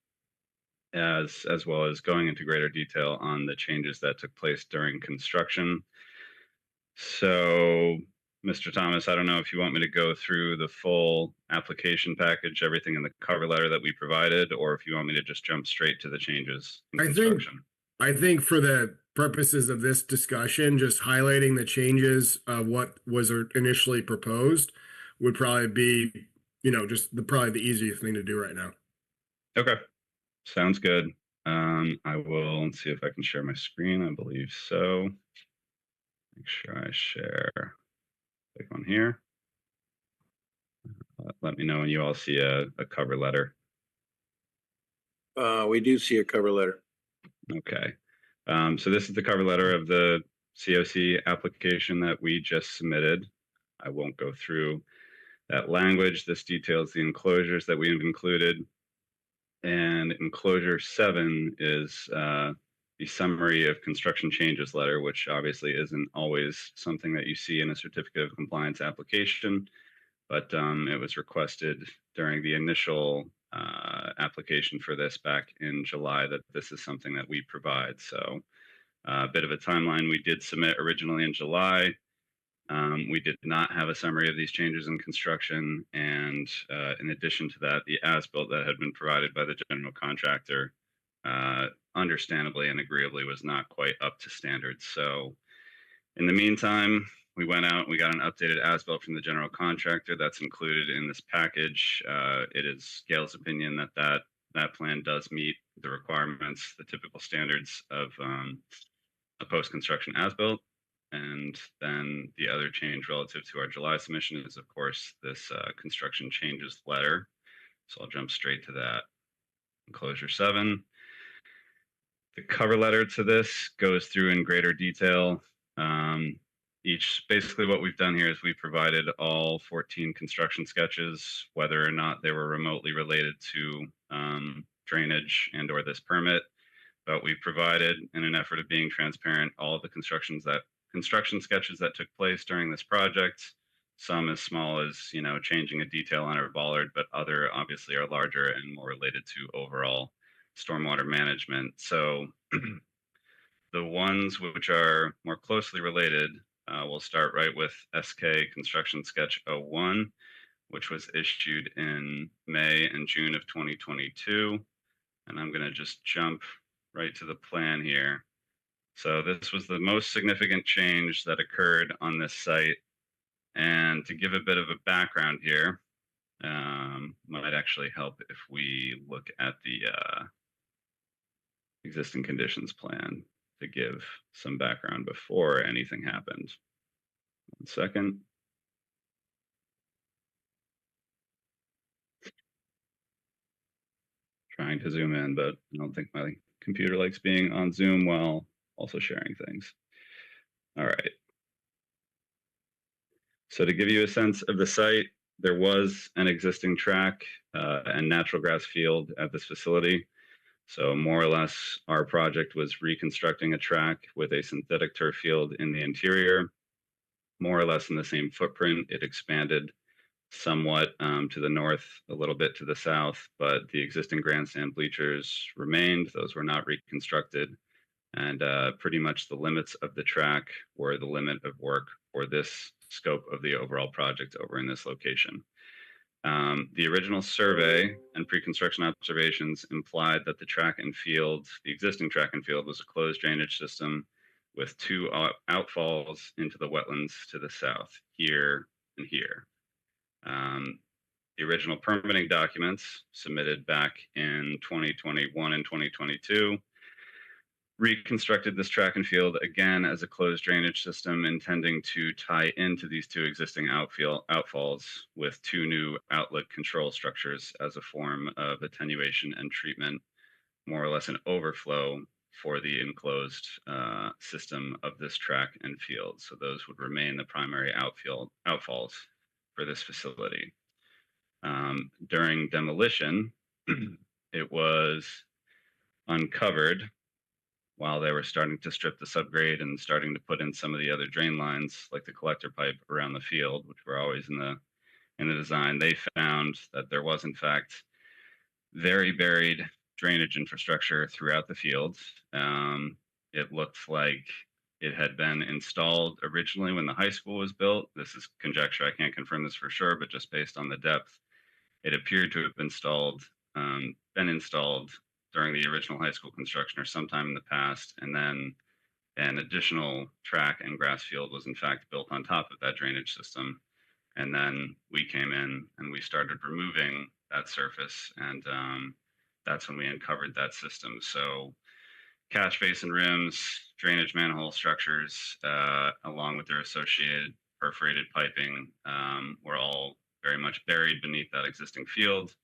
as well as going into greater detail on the changes that took place during construction. So, Mr. Thomas, I don't know if you want me to go through the full application package, everything in the cover letter that we provided, or if you want me to just jump straight to the changes in construction. I think for the purposes of this discussion, just highlighting the changes of what was initially proposed would probably be, just probably the easiest thing to do right now. Okay. Sounds good. I will see if I can share my screen. I believe so. Make sure I share. Click on here. Let me know when you all see a cover letter. We do see a cover letter. Okay. So this is the cover letter of the COC application that we just submitted. I won't go through that language. This details the enclosures that we have included. And enclosure 7 is the summary of construction changes letter, which obviously isn't always something that you see in a certificate of compliance application, but it was requested during the initial application for this back in July that this is something that we provide. So a bit of a timeline. We did submit originally in July. We did not have a summary of these changes in construction, and in addition to that, the as-built that had been provided by the general contractor, understandably and agreeably, was not quite up to standards. So in the meantime, we went out and we got an updated as-built from the general contractor that's included in this package. It is Gale's opinion that that plan does meet the requirements, the typical standards of a post-construction as-built. And then the other change relative to our July submission is, of course, this construction changes letter. So I'll jump straight to that. Enclosure 7. The cover letter to this goes through in greater detail. Basically what we've done here is we provided all 14 construction sketches, whether or not they were remotely related to drainage and or this permit. But we provided, in an effort of being transparent, all of the construction sketches that took place during this project, some as small as, changing a detail on our bollard, but other obviously are larger and more related to overall stormwater management. So the ones which are more closely related We'll start right with SK Construction Sketch 01, which was issued in May and June of 2022. And I'm going to just jump right to the plan here. So this was the most significant change that occurred on this site. And to give a bit of a background here, might actually help if we look at the existing conditions plan to give some background before anything happened. 1 second. Trying to zoom in, but I don't think my computer likes being on Zoom while also sharing things. All right. So to give you a sense of the site, there was an existing track and natural grass field at this facility. So more or less, our project was reconstructing a track with a synthetic turf field in the interior, more or less in the same footprint. It expanded somewhat to the north, a little bit to the south, but the existing grandstand bleachers remained. Those were not reconstructed. And pretty much the limits of the track were the limit of work for this scope of the overall project over in this location. The original survey and pre-construction observations implied that the track and field, the existing track and field, was a closed drainage system with 2 outfalls into the wetlands to the south, here and here. The original permitting documents submitted back in 2021 and 2022 reconstructed this track and field again as a closed drainage system, intending to tie into these 2 existing outfalls with 2 new outlet control structures as a form of attenuation and treatment, more or less an overflow for the enclosed system of this track and field. So those would remain the primary outfalls for this facility. During demolition, it was uncovered while they were starting to strip the subgrade and starting to put in some of the other drain lines, like the collector pipe around the field, which were always in the design. They found that there was, in fact, very buried drainage infrastructure throughout the field. It looked like it had been installed originally when the high school was built. This is conjecture. I can't confirm this for sure, but just based on the depth, it appeared to have been installed during the original high school construction or sometime in the past. And then an additional track and grass field was in fact built on top of that drainage system. And then we came in and we started removing that surface. And that's when we uncovered that system. So catch basin rims, drainage manhole structures, along with their associated perforated piping, were all very much buried beneath that existing field.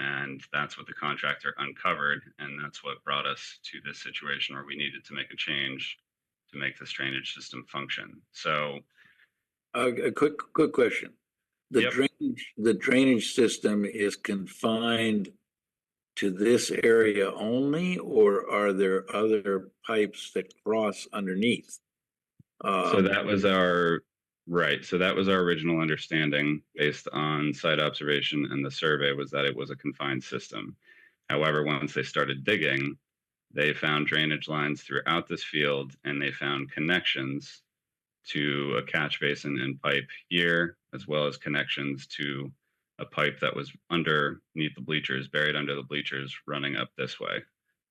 And that's what the contractor uncovered. And that's what brought us to this situation where we needed to make a change to make this drainage system function. So A quick question. Yep. The drainage system is confined to this area only, or are there other pipes that cross underneath? so that was our original understanding based on site observation and the survey, was that it was a confined system. However, once they started digging, they found drainage lines throughout this field, and they found connections to a catch basin and pipe here, as well as connections to a pipe that was underneath the bleachers, buried under the bleachers, running up this way.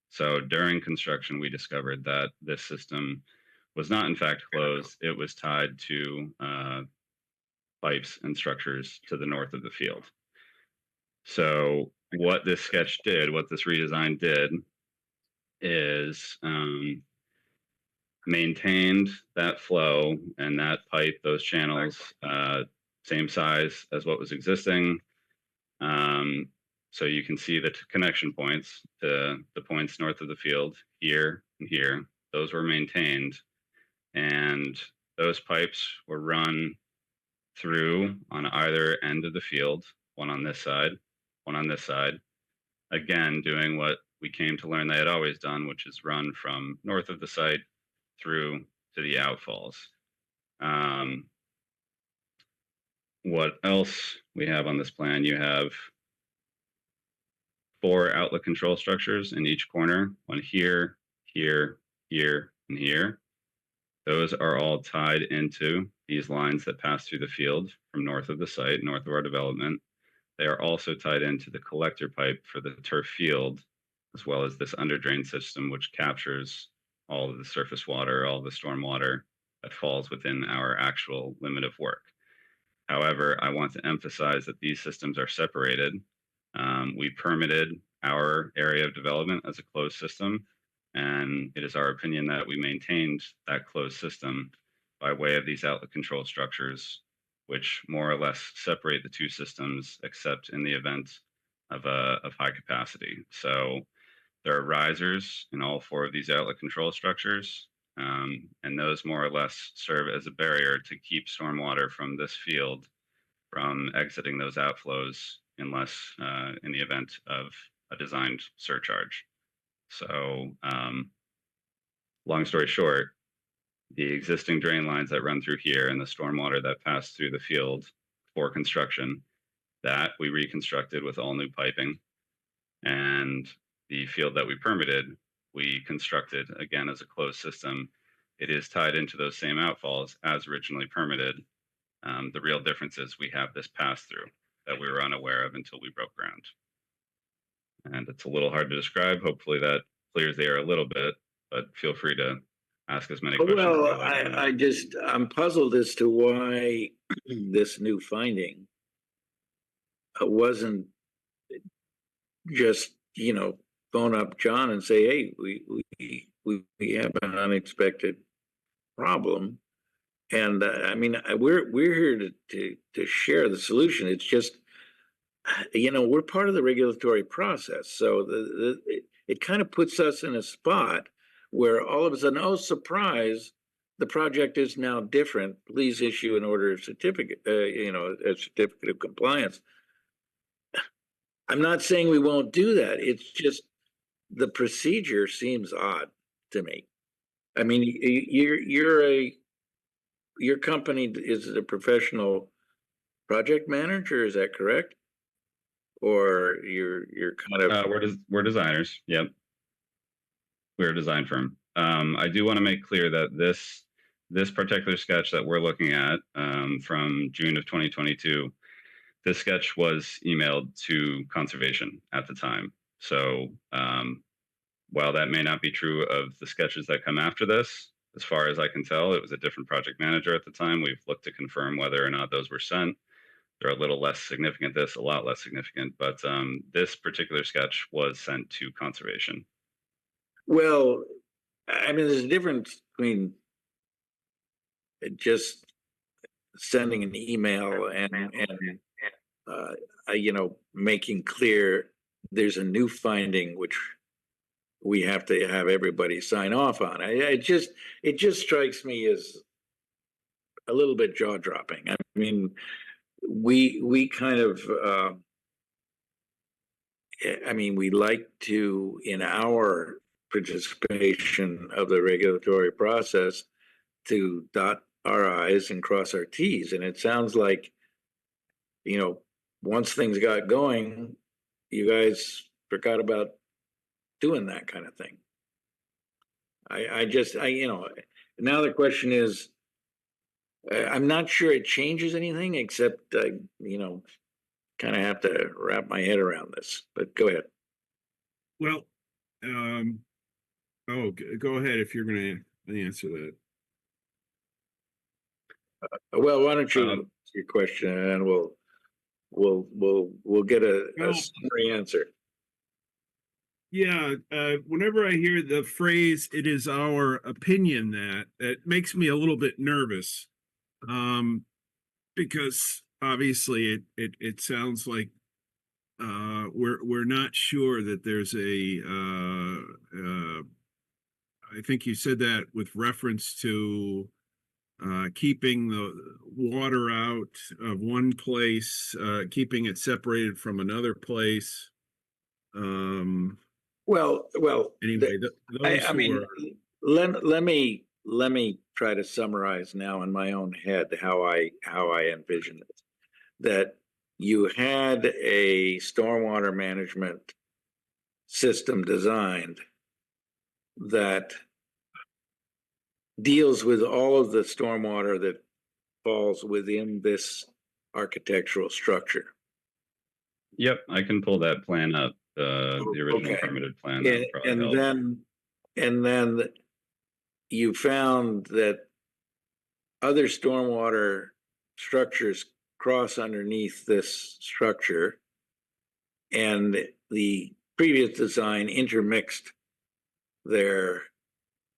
So during construction, we discovered that this system was not in fact closed. It was tied to pipes and structures to the north of the field. So what this sketch did, what this redesign did, is maintained that flow and that pipe, those channels, same size as what was existing. So you can see the connection points to the points north of the field, here and here. Those were maintained, and those pipes were run through on either end of the field, one on this side, one on this side. Again, doing what we came to learn they had always done, which is run from north of the site through to the outfalls. What else we have on this plan? You have 4 outlet control structures in each corner, one here, here, here, and here. those are all tied into these lines that pass through the field from north of the site, north of our development. They are also tied into the collector pipe for the turf field, as well as this under drain system, which captures all of the surface water, all the storm water that falls within our actual limit of work. However, I want to emphasize that these systems are separated. We permitted our area of development as a closed system, and it is our opinion that we maintained that closed system by way of these outlet control structures, which more or less separate the two systems, except in the event of high capacity. So there are risers in all four of these outlet control structures, and those more or less serve as a barrier to keep stormwater from this field from exiting those outflows unless in the event of a designed surcharge. So long story short, the existing drain lines that run through here and the stormwater that passed through the field for construction, that we reconstructed with all new piping. And the field that we permitted, we constructed again as a closed system. It is tied into those same outfalls as originally permitted. The real difference is we have this pass through that we were unaware of until we broke ground. And it's a little hard to describe. Hopefully that clears the air a little bit, but feel free to ask as many questions. Well, as you like. I'm puzzled as to why this new finding wasn't just, phone up John and say, hey, we have an unexpected problem. And I mean, we're here to share the solution. It's just, we're part of the regulatory process. So it kind of puts us in a spot where all of a sudden, oh, surprise, the project is now different. Please issue an order of certificate, a certificate of compliance. I'm not saying we won't do that. It's just the procedure seems odd to me. I mean, your company is a professional project manager, is that correct? Or you're kind of we're designers. Yep. We're a design firm. I do want to make clear that this particular sketch that we're looking at from June of 2022, this sketch was emailed to conservation at the time. So while that may not be true of the sketches that come after this, as far as I can tell, it was a different project manager at the time. We've looked to confirm whether or not those were sent. They're a little less significant, a lot less significant, but this particular sketch was sent to conservation. Well, I mean, there's a difference between just sending an email and making clear there's a new finding which we have to have everybody sign off on. It just strikes me as a little bit jaw dropping. I mean, we kind of we like to, in our participation of the regulatory process, to dot our I's and cross our T's. And it sounds like, once things got going, you guys forgot about doing that kind of thing. Now the question is, I'm not sure it changes anything, except kind of have to wrap my head around this, but go ahead. Well, go ahead if you're going to answer that. Well, why don't you answer your question and we'll get a summary answer. Yeah, whenever I hear the phrase, it is our opinion that makes me a little bit nervous. Because obviously it sounds like we're not sure that there's I think you said that with reference to keeping the water out of one place, keeping it separated from another place. Well, anyway, let me try to summarize now in my own head how I envision it. That you had a stormwater management system designed that deals with all of the stormwater that falls within this architectural structure. Yep, I can pull that plan up, the original Okay. permitted plan. That would probably And help. then you found that other stormwater structures cross underneath this structure, and the previous design intermixed their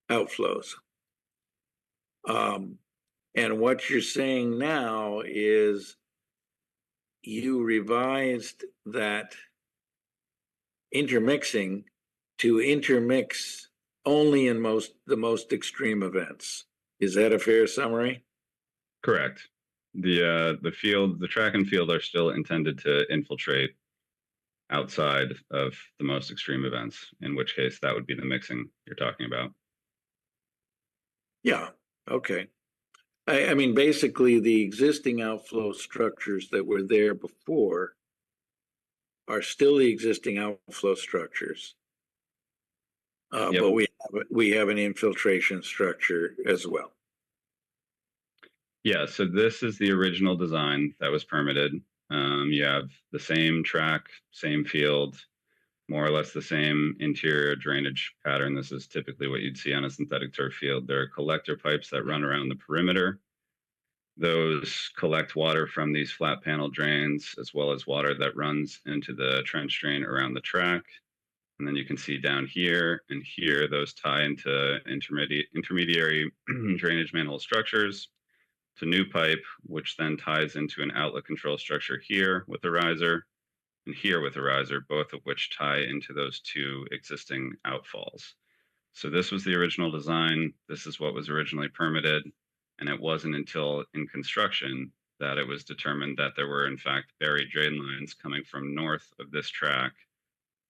outflows. And what you're saying now is you revised that intermixing to intermix only in the most extreme events. Is that a fair summary? Correct. The track and field are still intended to infiltrate outside of the most extreme events, in which case that would be the mixing you're talking about. Yeah, okay. I mean, basically, the existing outflow structures that were there before are still the existing outflow structures. Yep. But we have an infiltration structure as well. Yeah, so this is the original design that was permitted. You have the same track, same field, more or less the same interior drainage pattern. This is typically what you'd see on a synthetic turf field. There are collector pipes that run around the perimeter. Those collect water from these flat panel drains, as well as water that runs into the trench drain around the track. And then you can see down here and here, those tie into intermediary drainage manhole structures to new pipe, which then ties into an outlet control structure here with a riser and here with a riser, both of which tie into those two existing outfalls. So this was the original design. This is what was originally permitted. And it wasn't until in construction that it was determined that there were in fact buried drain lines coming from north of this track,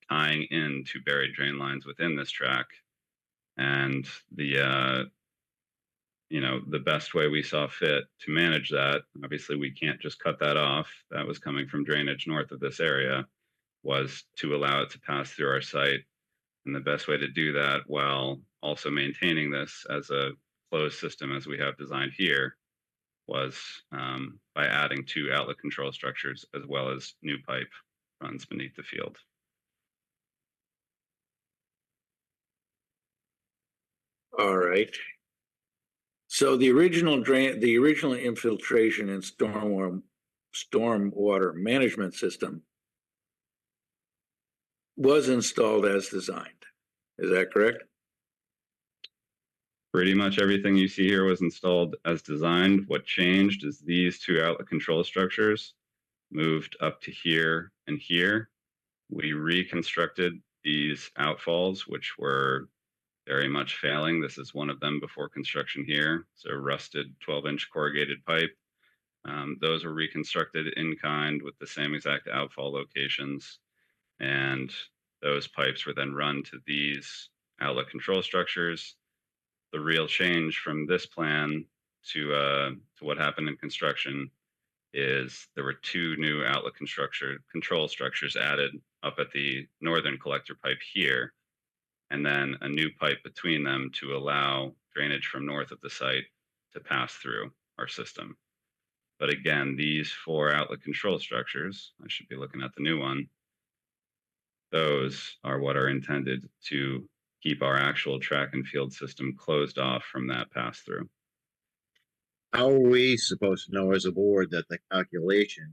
tying into buried drain lines within this track. And the best way we saw fit to manage that, obviously we can't just cut that off, that was coming from drainage north of this area, was to allow it to pass through our site. And the best way to do that while also maintaining this as a closed system as we have designed here was by adding two outlet control structures as well as new pipe runs beneath the field. All right. So the original infiltration and stormwater management system was installed as designed. Is that correct? Pretty much everything you see here was installed as designed. What changed is these two outlet control structures moved up to here and here. We reconstructed these outfalls, which were very much failing. This is one of them before construction here. So rusted 12-inch corrugated pipe. Those were reconstructed in kind with the same exact outfall locations. And those pipes were then run to these outlet control structures. The real change from this plan to what happened in construction is there were two new outlet control structures added up at the northern collector pipe here, and then a new pipe between them to allow drainage from north of the site to pass through our system. But again, these four outlet control structures, I should be looking at the new one, those are what are intended to keep our actual track and field system closed off from that pass through. How are we supposed to know as a board that the calculation,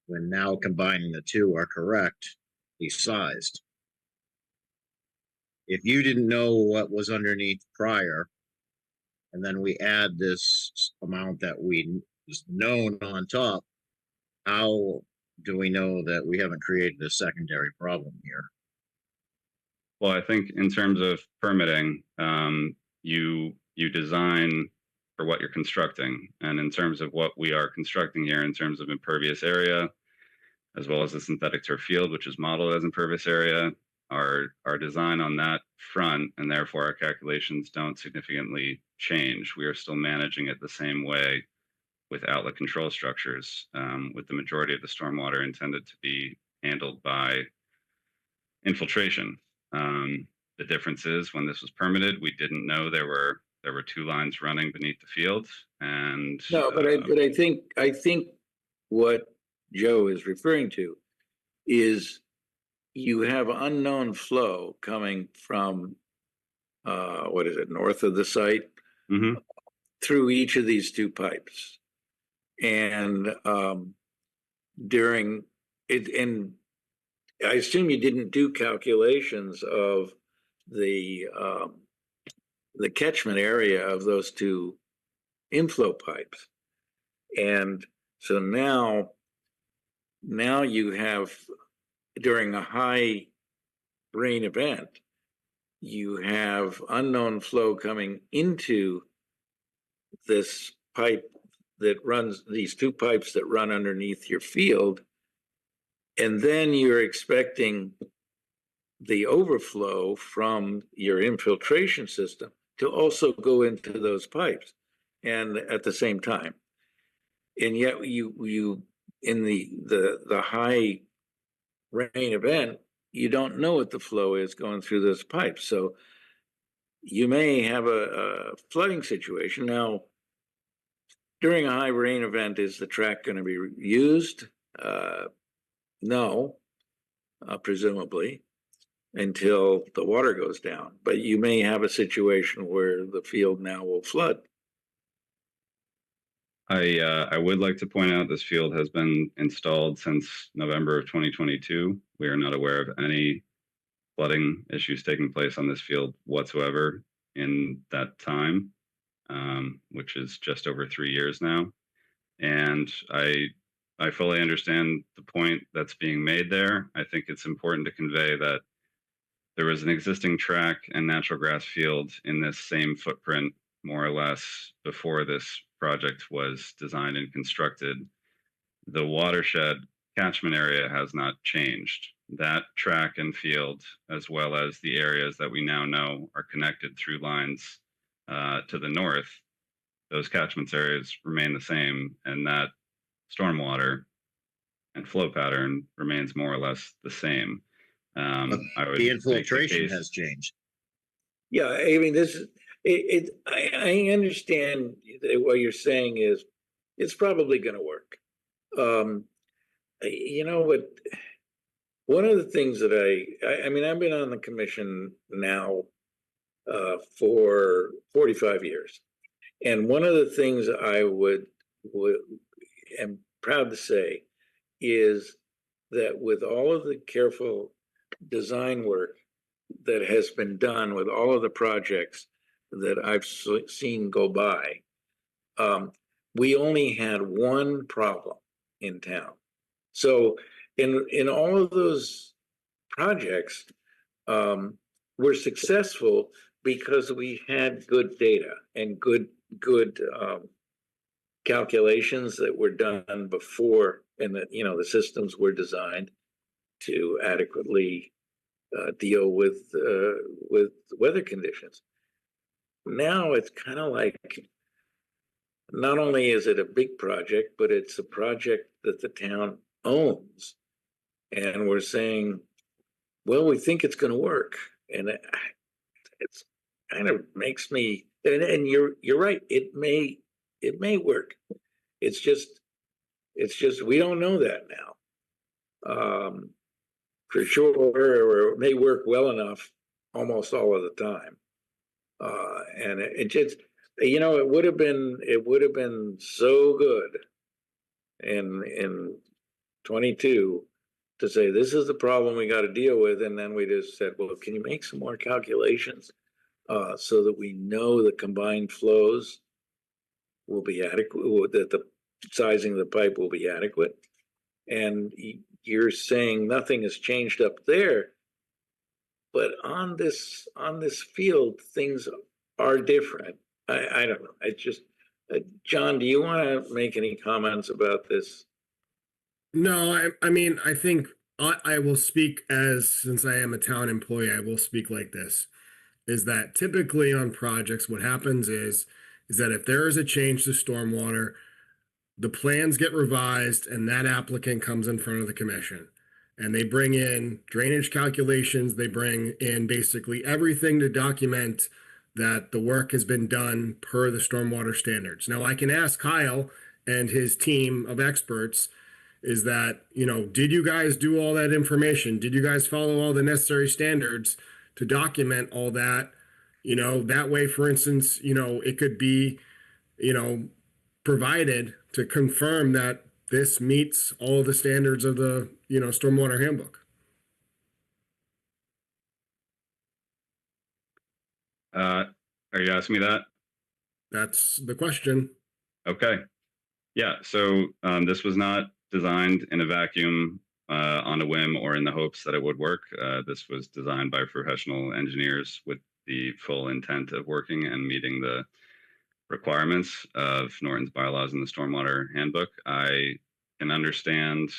when now combining the two, are correctly sized? If you didn't know what was underneath prior, and then we add this amount that is known on top, how do we know that we haven't created a secondary problem here? Well, I think in terms of permitting, you design for what you're constructing. And in terms of what we are constructing here, in terms of impervious area, as well as the synthetic turf field, which is modeled as impervious area, our design on that front, and therefore our calculations don't significantly change. We are still managing it the same way with outlet control structures, with the majority of the stormwater intended to be handled by infiltration. The difference is when this was permitted, we didn't know there were there were 2 lines running beneath the field, and No, but I think what Joe is referring to is you have unknown flow coming from, what is it, north of the site Mhm. through each of these 2 pipes. And, during it, and I assume you didn't do calculations of the catchment area of those 2 inflow pipes. And so now you have, during a high rain event, you have unknown flow coming into this pipe that runs, these 2 pipes that run underneath your field. And then you're expecting the overflow from your infiltration system to also go into those pipes, and at the same time. And yet you in the high rain event, you don't know what the flow is going through those pipes. So you may have a flooding situation. Now, during a high rain event, is the track going to be used? No, presumably, until the water goes down. But you may have a situation where the field now will flood. I would like to point out this field has been installed since November of 2022. We are not aware of any flooding issues taking place on this field whatsoever in that time, which is just over 3 years now. And I fully understand the point that's being made there. I think it's important to convey that there was an existing track and natural grass field in this same footprint, more or less, before this project was designed and constructed. The watershed catchment area has not changed. That track and field, as well as the areas that we now know are connected through lines to the north, those catchments areas remain the same, and that stormwater and flow pattern remains more or less the same. I would The make the infiltration case- has changed. Yeah, I mean, this is I understand that what you're saying is it's probably going to work. You know what? One of the things that I mean, I've been on the commission now for 45 years, and one of the things I would am proud to say is that with all of the careful design work that has been done with all of the projects that I've seen go by, we only had one problem in town. So in all of those projects, we're successful because we had good data and good calculations that were done before, and that, you know, the systems were designed to adequately deal with weather conditions. Now it's kind of like, not only is it a big project, but it's a project that the town owns, and we're saying, well, we think it's going to work, and it's kind of makes me, and you're right, it may work. It's just we don't know that now. For sure, or it may work well enough almost all of the time. And it just, you know, it would have been so good in 22 to say, this is the problem we got to deal with. And then we just said, well, can you make some more calculations so that we know the combined flows will be adequate, that the sizing of the pipe will be adequate. And you're saying nothing has changed up there, but on this field, things are different. I don't know. It's just, John, do you want to make any comments about this? No, I mean, I think I will speak since I am a town employee, I will speak like this, is that typically on projects, what happens is that if there is a change to stormwater, the plans get revised and that applicant comes in front of the commission and they bring in drainage calculations. They bring in basically everything to document that the work has been done per the stormwater standards. Now, I can ask Kyle and his team of experts, is that, did you guys do all that information? Did you guys follow all the necessary standards to document all that? That way, for instance, it could be, provided to confirm that this meets all the standards of the, stormwater handbook. Are you asking me that? That's the question. Okay. Yeah, so this was not designed in a vacuum on a whim or in the hopes that it would work. This was designed by professional engineers with the full intent of working and meeting the requirements of Norton's bylaws and the stormwater handbook. I can understand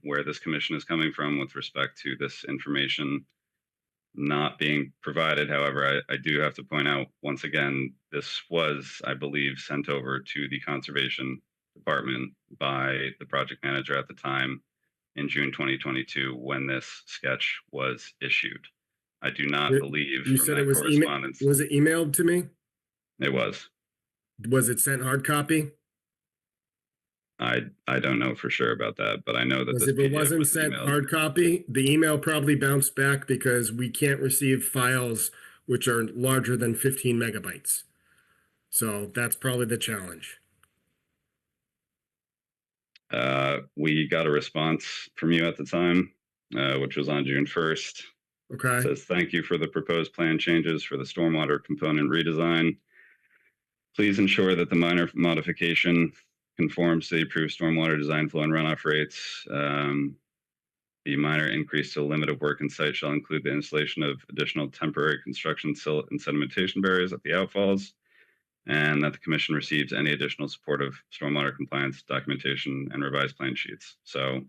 where this commission is coming from with respect to this information not being provided. However, I do have to point out once again, this was, I believe, sent over to the conservation department by the project manager at the time in June 2022 when this sketch was issued. I do not believe You from said that it was correspondence. was it emailed to me? It was. Was it sent hard copy? I don't know for sure about that, but I know that Because this if it PDF wasn't was sent emailed. hard copy, the email probably bounced back because we can't receive files which are larger than 15 megabytes. So that's probably the challenge. We got a response from you at the time, which was on June 1st. Okay. It says, thank you for the proposed plan changes for the stormwater component redesign. Please ensure that the minor modification conforms to the approved stormwater design flow and runoff rates. The minor increase to the limit of work in site shall include the installation of additional temporary construction silt and sedimentation barriers at the outfalls, and that the commission receives any additional supportive stormwater compliance documentation and revised plan sheets. So,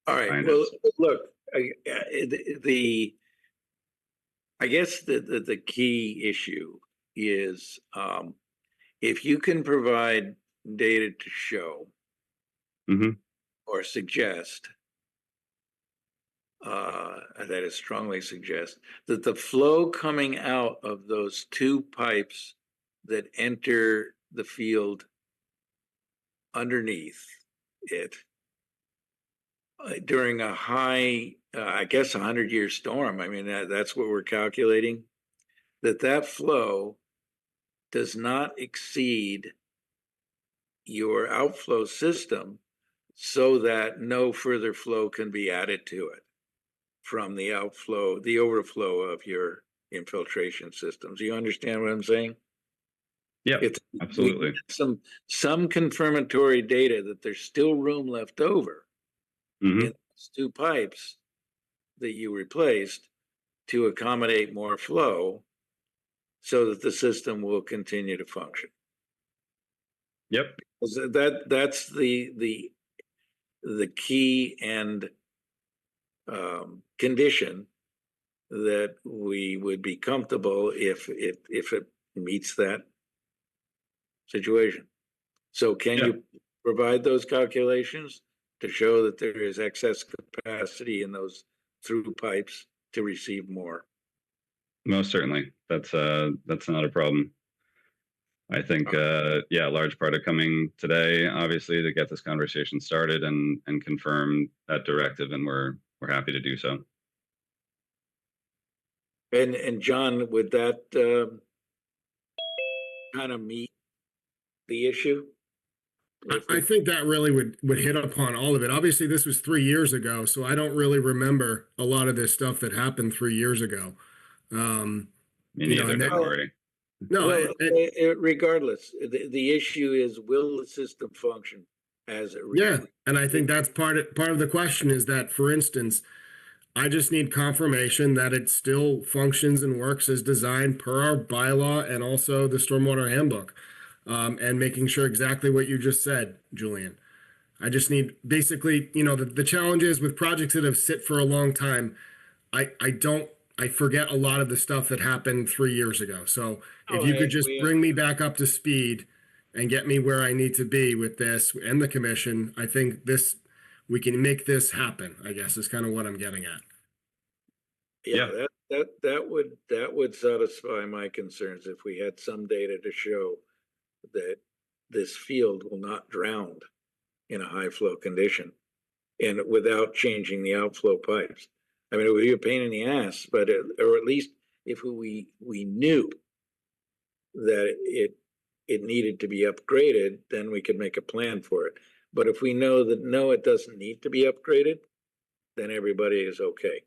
All right, Kind well, of. look, I guess the key issue is, if you can provide data to show Mhm. or suggest, that is strongly suggest, that the flow coming out of those two pipes that enter the field underneath it during a high, I guess, 100-year storm, I mean, that's what we're calculating, that flow does not exceed your outflow system so that no further flow can be added to it from the outflow, the overflow of your infiltration systems. You understand what I'm saying? Yeah, It's absolutely. some confirmatory data that there's still room left over Mhm. in those two pipes that you replaced to accommodate more flow so that the system will continue to function. Yep. That's the key and condition that we would be comfortable if it meets that situation. So can you provide those calculations to show that there is excess capacity in those through pipes to receive more? Most certainly. That's not a problem. I think, a large part of coming today, obviously, to get this conversation started and confirm that directive, and we're happy to do so. And John, would that kind of meet the issue? I think that really would hit upon all of it. Obviously, this was 3 years ago, so I don't really remember a lot of this stuff that happened 3 years ago. Me You know, neither, and don't then- worry. No, Well, regardless, the issue is, will the system function as it? yeah, and I think that's part of the question is that, for instance, I just need confirmation that it still functions and works as designed per our bylaw and also the stormwater handbook, and making sure exactly what you just said, Julian. I just need basically, the challenge is with projects that have sit for a long time, I forget a lot of the stuff that happened 3 years ago. So if you could just bring me back up to speed and get me where I need to be with this and the commission, I think we can make this happen, I guess is kind of what I'm getting at. Yeah, Yeah. that would satisfy my concerns if we had some data to show that this field will not drown in a high flow condition and without changing the outflow pipes. I mean, it would be a pain in the ass, but or at least if we knew that it needed to be upgraded, then we could make a plan for it. But if we know that no, it doesn't need to be upgraded, then everybody is okay.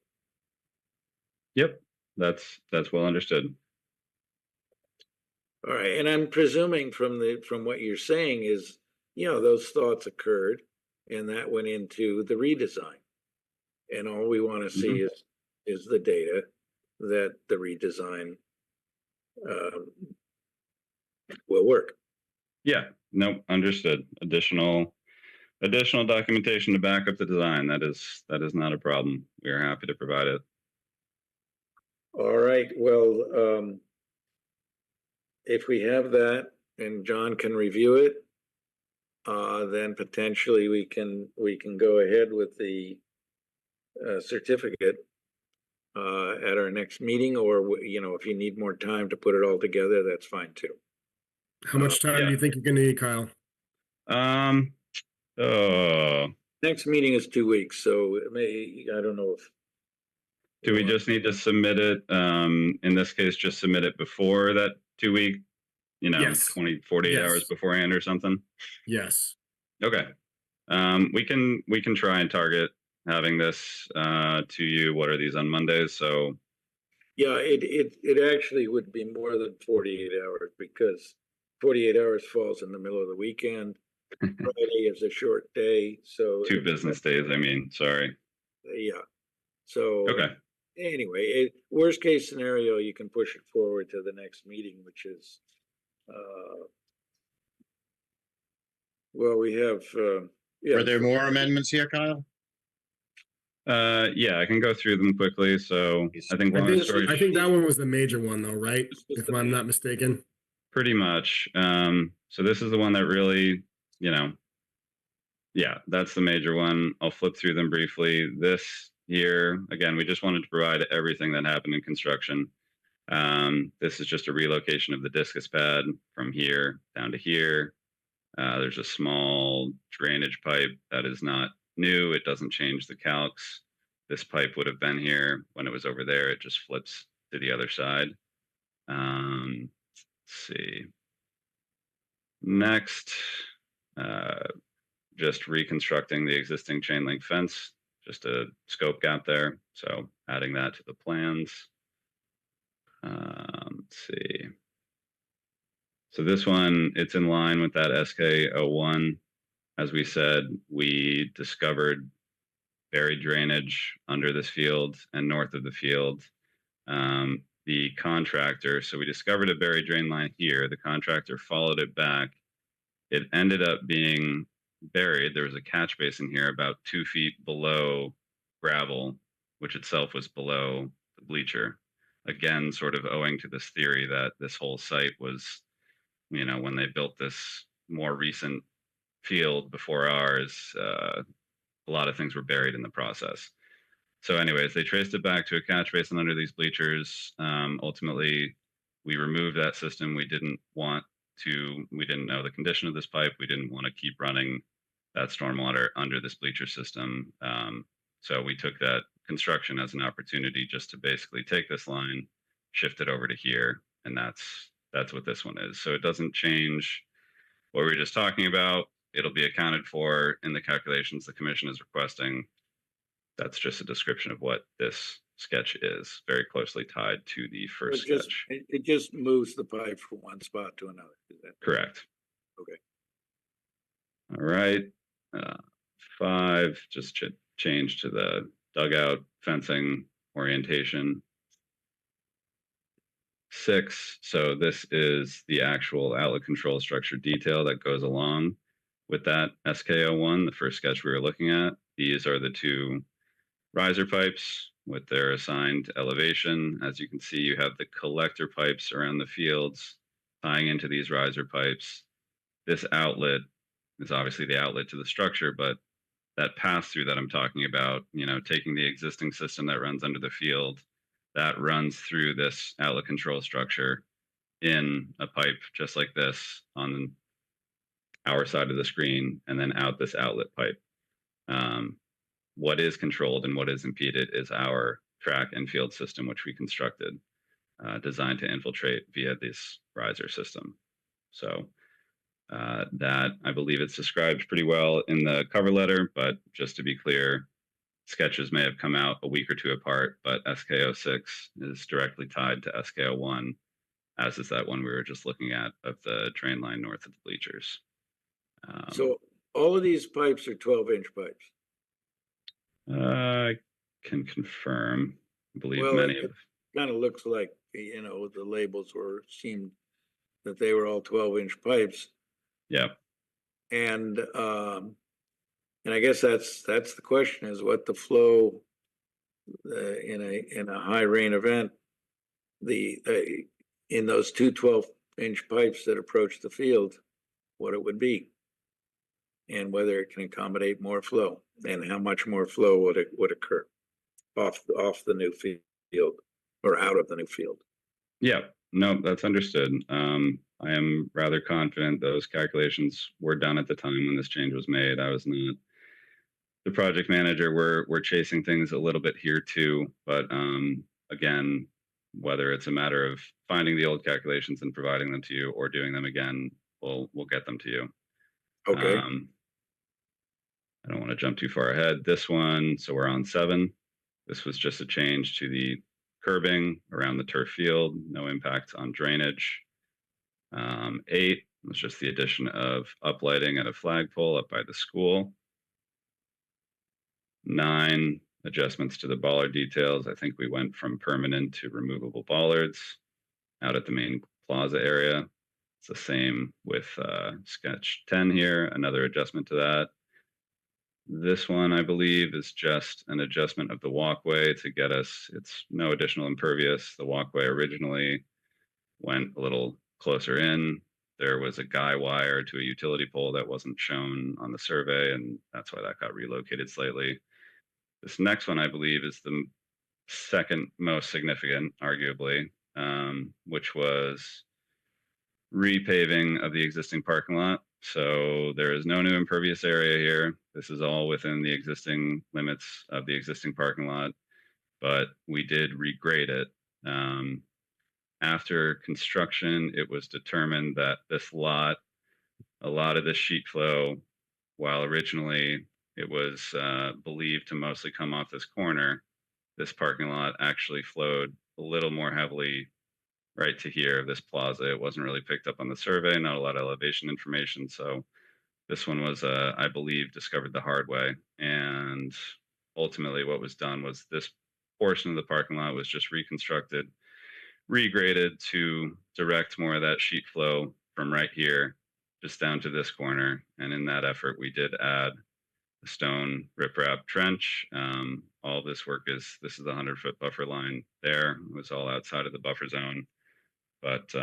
Yep. That's well understood. All right, and I'm presuming from what you're saying is, those thoughts occurred and that went into the redesign. And all we want to see is the data that the redesign will work. Yeah. No, understood. Additional documentation to back up the design. That is not a problem. We are happy to provide it. All right, well, if we have that and John can review it, then potentially we can go ahead with the certificate at our next meeting, or if you need more time to put it all together, that's fine too. How much time yeah. do you think you're gonna need, Kyle? Next meeting is 2 weeks, so I don't know if. Do we just need to submit it? In this case, just submit it before that 2 week, Yes. 48 Yes. hours beforehand or something? Yes. Okay. We can try and target having this to you. What are these on Mondays? So Yeah, it actually would be more than 48 hours because 48 hours falls in the middle of the weekend. Friday is a short day, so 2 business days. I mean, sorry. yeah. So Okay. anyway, worst case scenario, you can push it forward to the next meeting, which is well, we have Are there more amendments here, Kyle? Yeah, I can go through them quickly. So I think long story I think that one was the major one though, right? If I'm not mistaken. pretty much. So this is the one that really, yeah, that's the major one. I'll flip through them briefly. This here, again, we just wanted to provide everything that happened in construction. This is just a relocation of the discus pad from here down to here. There's a small drainage pipe that is not new. It doesn't change the calcs. This pipe would have been here when it was over there. It just flips to the other side. Let's see. Next, just reconstructing the existing chain link fence, just a scope gap there. So adding that to the plans. Let's see. So this one, it's in line with that SK01. As we said, we discovered buried drainage under this field and north of the field. The contractor, so we discovered a buried drain line here. The contractor followed it back. It ended up being buried. There was a catch basin here about 2 feet below gravel, which itself was below the bleacher. Again, sort of owing to this theory that this whole site was, when they built this more recent field before ours, a lot of things were buried in the process. So anyways, they traced it back to a catch basin under these bleachers. Ultimately, we removed that system. We didn't know the condition of this pipe. We didn't want to keep running that stormwater under this bleacher system. So we took that construction as an opportunity just to basically take this line, shift it over to here, and that's what this one is. So it doesn't change what we were just talking about. It'll be accounted for in the calculations the commission is requesting. That's just a description of what this sketch is, very closely tied to the first sketch. It just moves the pipe from one spot to another. Is that correct? Okay. All right. 5, just change to the dugout fencing orientation. 6, so this is the actual outlet control structure detail that goes along with that SK01, the first sketch we were looking at. These are the 2 riser pipes with their assigned elevation. As you can see, you have the collector pipes around the fields tying into these riser pipes. This outlet is obviously the outlet to the structure, but that pass through that I'm talking about, taking the existing system that runs under the field that runs through this outlet control structure in a pipe just like this on our side of the screen, and then out this outlet pipe. What is controlled and what is impeded is our track and field system, which we constructed, designed to infiltrate via this riser system. So that, I believe it's described pretty well in the cover letter, but just to be clear, sketches may have come out a week or two apart, but SK06 is directly tied to SK01, as is that one we were just looking at of the drain line north of the bleachers. So all of these pipes are 12-inch pipes. I can confirm. I believe Well, many it of. kind of looks like, the labels seemed that they were all 12-inch pipes. Yeah. And I guess that's the question, is what the flow in a high rain event, in those two 12-inch pipes that approach the field, what it would be, and whether it can accommodate more flow, and how much more flow would occur off the new field or out of the new field. Yeah, no, that's understood. I am rather confident those calculations were done at the time when this change was made. I was not the project manager. We're chasing things a little bit here too, but again, whether it's a matter of finding the old calculations and providing them to you or doing them again, we'll get them to you. Okay. I don't want to jump too far ahead. This one, so we're on 7. This was just a change to the curbing around the turf field, no impact on drainage. 8 was just the addition of uplighting at a flagpole up by the school. 9, adjustments to the bollard details. I think we went from permanent to removable bollards out at the main plaza area. It's the same with sketch 10 here, another adjustment to that. This one, I believe, is just an adjustment of the walkway to get us, it's no additional impervious. The walkway originally went a little closer in. There was a guy wire to a utility pole that wasn't shown on the survey, and that's why that got relocated slightly. This next one, I believe, is the second most significant, arguably, which was repaving of the existing parking lot. So there is no new impervious area here. This is all within the existing limits of the existing parking lot, but we did regrade it. After construction, it was determined that this lot, a lot of the sheet flow, while originally it was believed to mostly come off this corner, this parking lot actually flowed a little more heavily right to here, this plaza. It wasn't really picked up on the survey, not a lot of elevation information. So this one was, I believe, discovered the hard way. And ultimately what was done was this portion of the parking lot was just reconstructed, regraded to direct more of that sheet flow from right here just down to this corner. And in that effort, we did add a stone riprap trench. All this work this is the 100-foot buffer line there. It was all outside of the buffer zone. But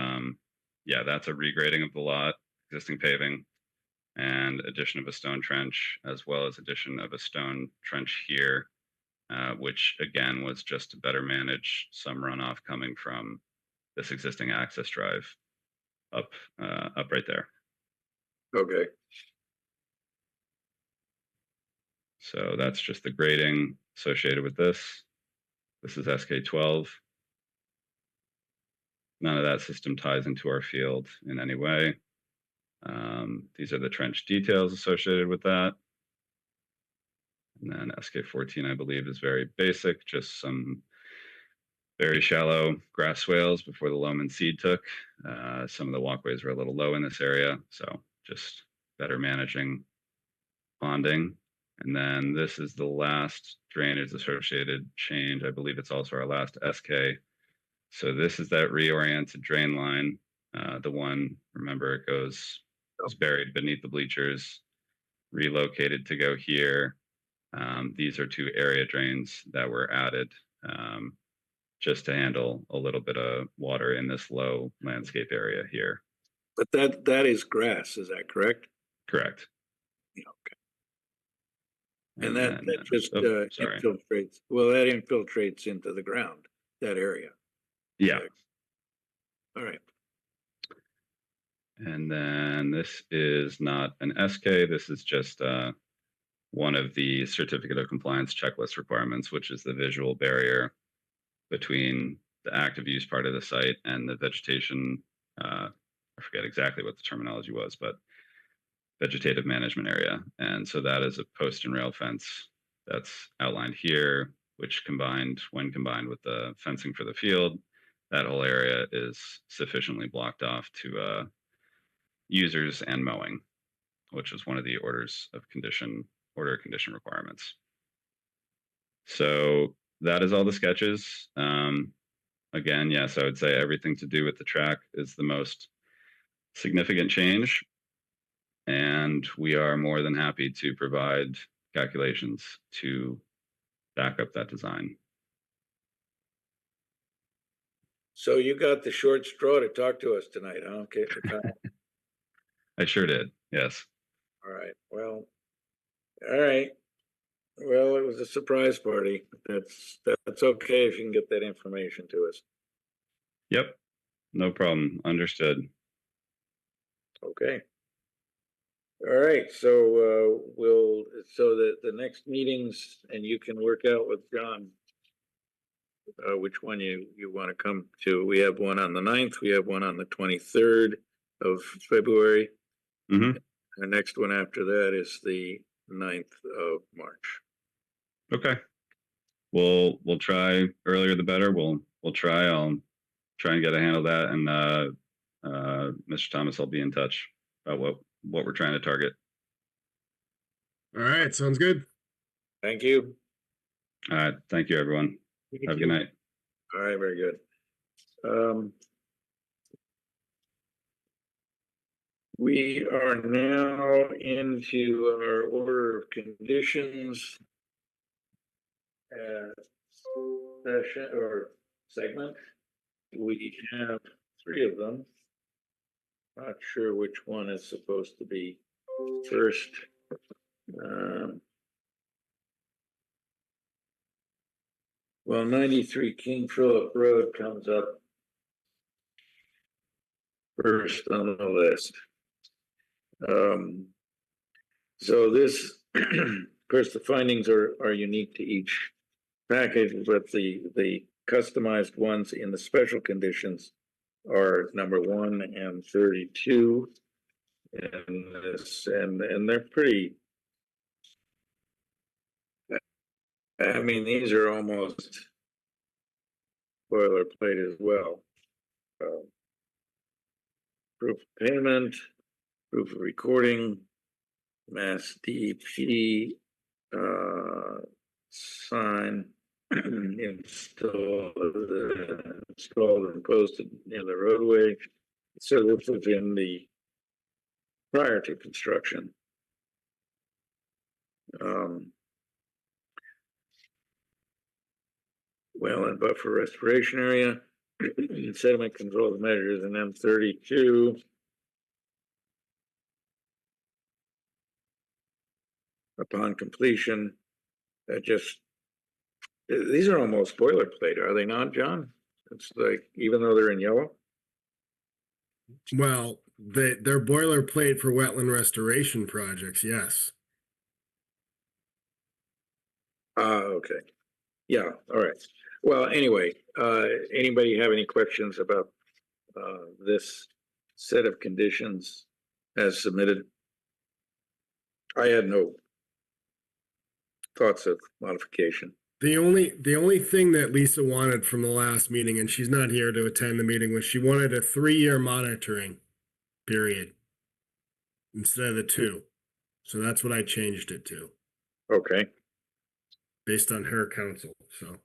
yeah, that's a regrading of the lot, existing paving, and addition of a stone trench, as well as addition of a stone trench here, which again was just to better manage some runoff coming from this existing access drive up right there. Okay. So that's just the grading associated with this. This is SK12. None of that system ties into our field in any way. These are the trench details associated with that. And then SK14, I believe, is very basic, just some very shallow grass swales before the loam and seed took. Some of the walkways were a little low in this area, so just better managing ponding. And then this is the last drainage associated change. I believe it's also our last SK. So this is that reoriented drain line. The one, remember, it goes, it's buried beneath the bleachers, relocated to go here. These are 2 area drains that were added just to handle a little bit of water in this low landscape area here. But that is grass, is that correct? Correct. Yeah, okay. And that then, just sorry. infiltrates, well, that infiltrates into the ground. that area. Yeah. All right. And then this is not an SK, this is just one of the certificate of compliance checklist requirements, which is the visual barrier between the active use part of the site and the vegetation. I forget exactly what the terminology was, but vegetative management area. And so that is a post and rail fence that's outlined here, which when combined with the fencing for the field, that whole area is sufficiently blocked off to users and mowing, which is one of the order of condition requirements. So that is all the sketches. Again, yes, I would say everything to do with the track is the most significant change. And we are more than happy to provide calculations to back up that design. So you got the short straw to talk to us tonight, huh? Okay. I sure did, yes. All right. Well, all right. Well, it was a surprise party. That's okay if you can get that information to us. Yep, no problem, understood. Okay. All right, so the next meetings, and you can work out with John which one you want to come to. We have one on the 9th, we have one on the 23rd of February. Mm-hmm. The next one after that is the 9th of March. Okay. We'll try earlier the better. We'll try. I'll try and get a handle of that, and Mr. Thomas, I'll be in touch about what we're trying to target. All right, sounds good. Thank you. All right. Thank you, everyone. Have a good night. All right, very good. We are now into our order of conditions session or segment. We have 3 of them. Not sure which one is supposed to be first. Well, 93 King Philip Road comes up first on the list. So this, of course, the findings are unique to each package, but the customized ones in the special conditions are number 1 and 32. And they're pretty, I mean, these are almost boilerplate as well. Proof of payment, proof of recording, Mass DEP, sign installed and posted near the roadway. So this was in the prior to construction. Well, and buffer restoration area, sediment control measures, and then 32. Upon completion, these are almost boilerplate, are they not, John? It's like, even though they're in yellow? Well, they're boilerplate for wetland restoration projects, yes. Okay. Yeah, all right. Well, anyway, anybody have any questions about this set of conditions as submitted? I had no thoughts of modification. The only thing that Lisa wanted from the last meeting, and she's not here to attend the meeting, was she wanted a 3-year monitoring period instead of the 2. So that's what I changed it to, Okay. based on her counsel. So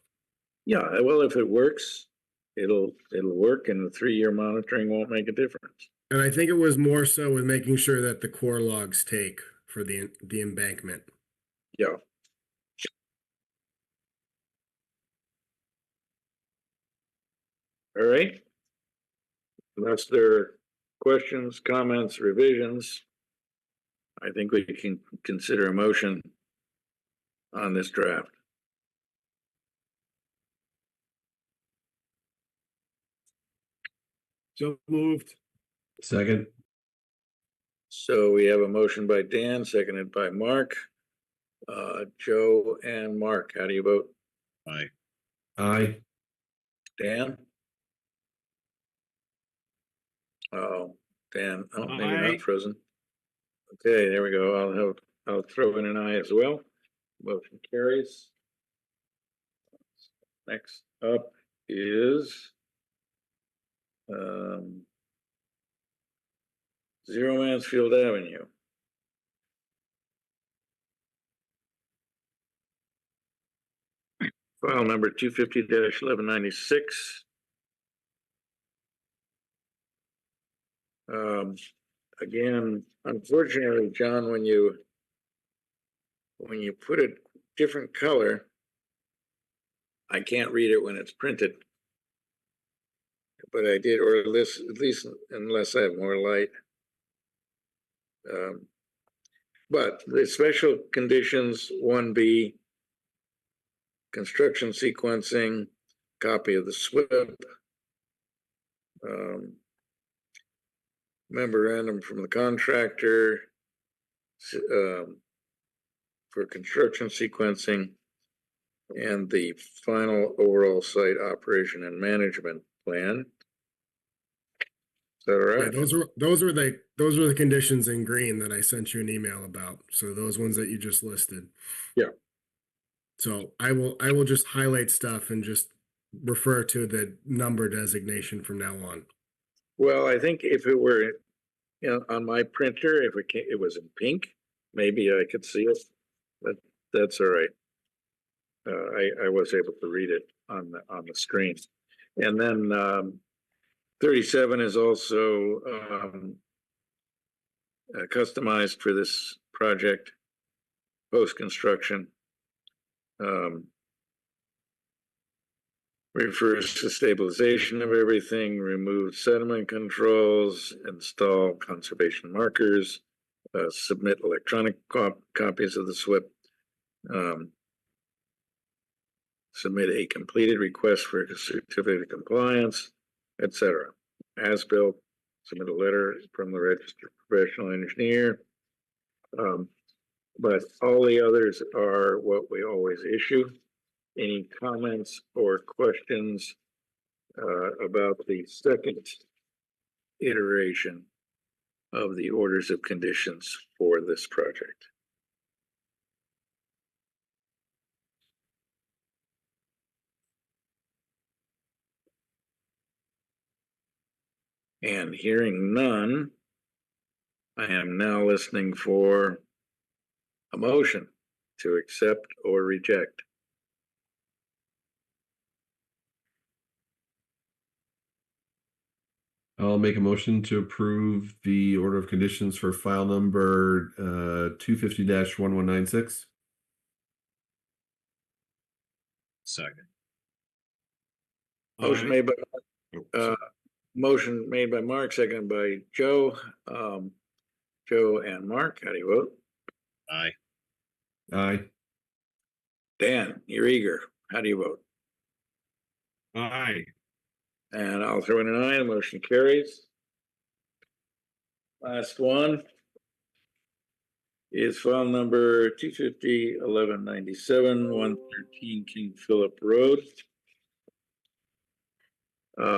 Yeah, well, if it works, it'll work, and the 3-year monitoring won't make a difference. and I think it was more so with making sure that the core logs take for the embankment. Yeah. All right. Unless there are questions, comments, revisions, I think we can consider a motion on this draft. So moved. Second. So we have a motion by Dan, seconded by Mark. Joe and Mark, how do you vote? Aye. Aye. Dan? Oh, Dan, oh, maybe Aye. not frozen. Okay, there we go. I'll throw in an eye as well. Motion carries. Next up is Zero Mansfield Avenue. File number 250-1196. Again, unfortunately, John, when you put a different color, I can't read it when it's printed. But I did, or at least unless I have more light. But the special conditions 1B, construction sequencing, copy of the SWIP, memorandum from the contractor for construction sequencing, and the final overall site operation and management plan. Is that all Yeah, right? those were the conditions in green that I sent you an email about. So those ones that you just listed. Yeah. So I will just highlight stuff and just refer to the number designation from now on. Well, I think if it were, on my printer, if it was in pink, maybe I could see it, but that's all right. I was able to read it on the screen. And then 37 is also customized for this project, post-construction. Refers to stabilization of everything, remove sediment controls, install conservation markers, submit electronic copies of the SWIP, submit a completed request for a certificate of compliance, etc. As built, submit a letter from the registered professional engineer. But all the others are what we always issue. Any comments or questions about the second iteration of the orders of conditions for this project? And hearing none, I am now listening for a motion to accept or reject. I'll make a motion to approve the order of conditions for file number 250-1196. Second. Motion made by Mark, seconded by Joe. Joe and Mark, how do you vote? Aye. Aye. Dan, you're eager. How do you vote? Aye. And I'll throw in an eye. The motion carries. Last one is file number 250-1197, 113 King Philip Road.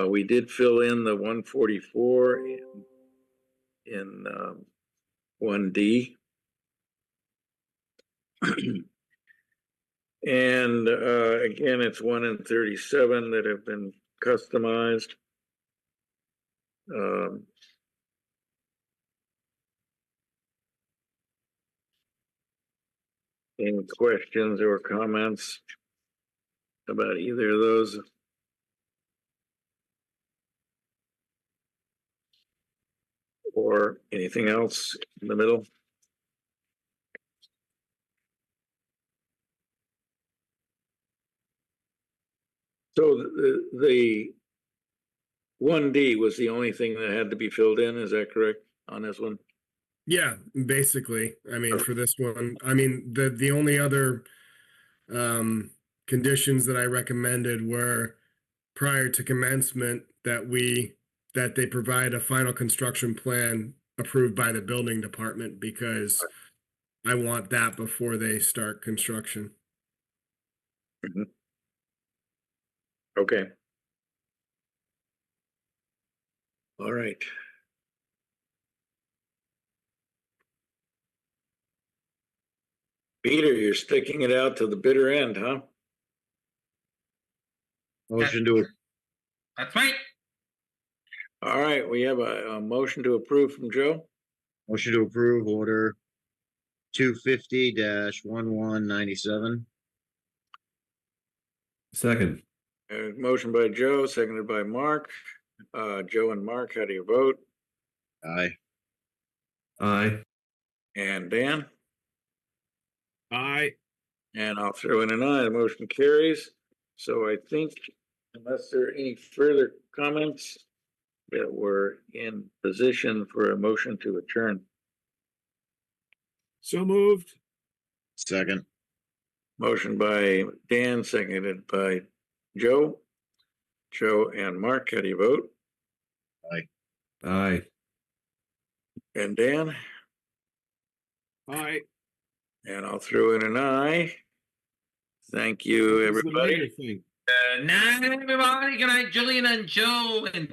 We did fill in the 144 in 1D. And again, it's 1 and 37 that have been customized. Any questions or comments about either of those? Or anything else in the middle? So the 1D was the only thing that had to be filled in, is that correct on this one? Yeah, basically. I mean, for this one, I mean, the only other conditions that I recommended were prior to commencement that we that they provide a final construction plan approved by the building department, because I want that before they start construction. Okay. All right. Peter, you're sticking it out to the bitter end, huh? Motion to, That's right. All right, we have a motion to approve from Joe. motion to approve order 250-1197. Second. Motion by Joe, seconded by Mark. Joe and Mark, how do you vote? Aye. Aye. And Dan? Aye. And I'll throw in an aye, the motion carries. So I think unless there are any further comments, that we're in position for a motion to adjourn. So moved. Second. Motion by Dan, seconded by Joe. Joe and Mark, how do you vote? Aye. And Dan? Aye. And I'll throw in an aye. Thank you, What's the everybody. mayor think? Night, everybody. Good night, Julian and Joe and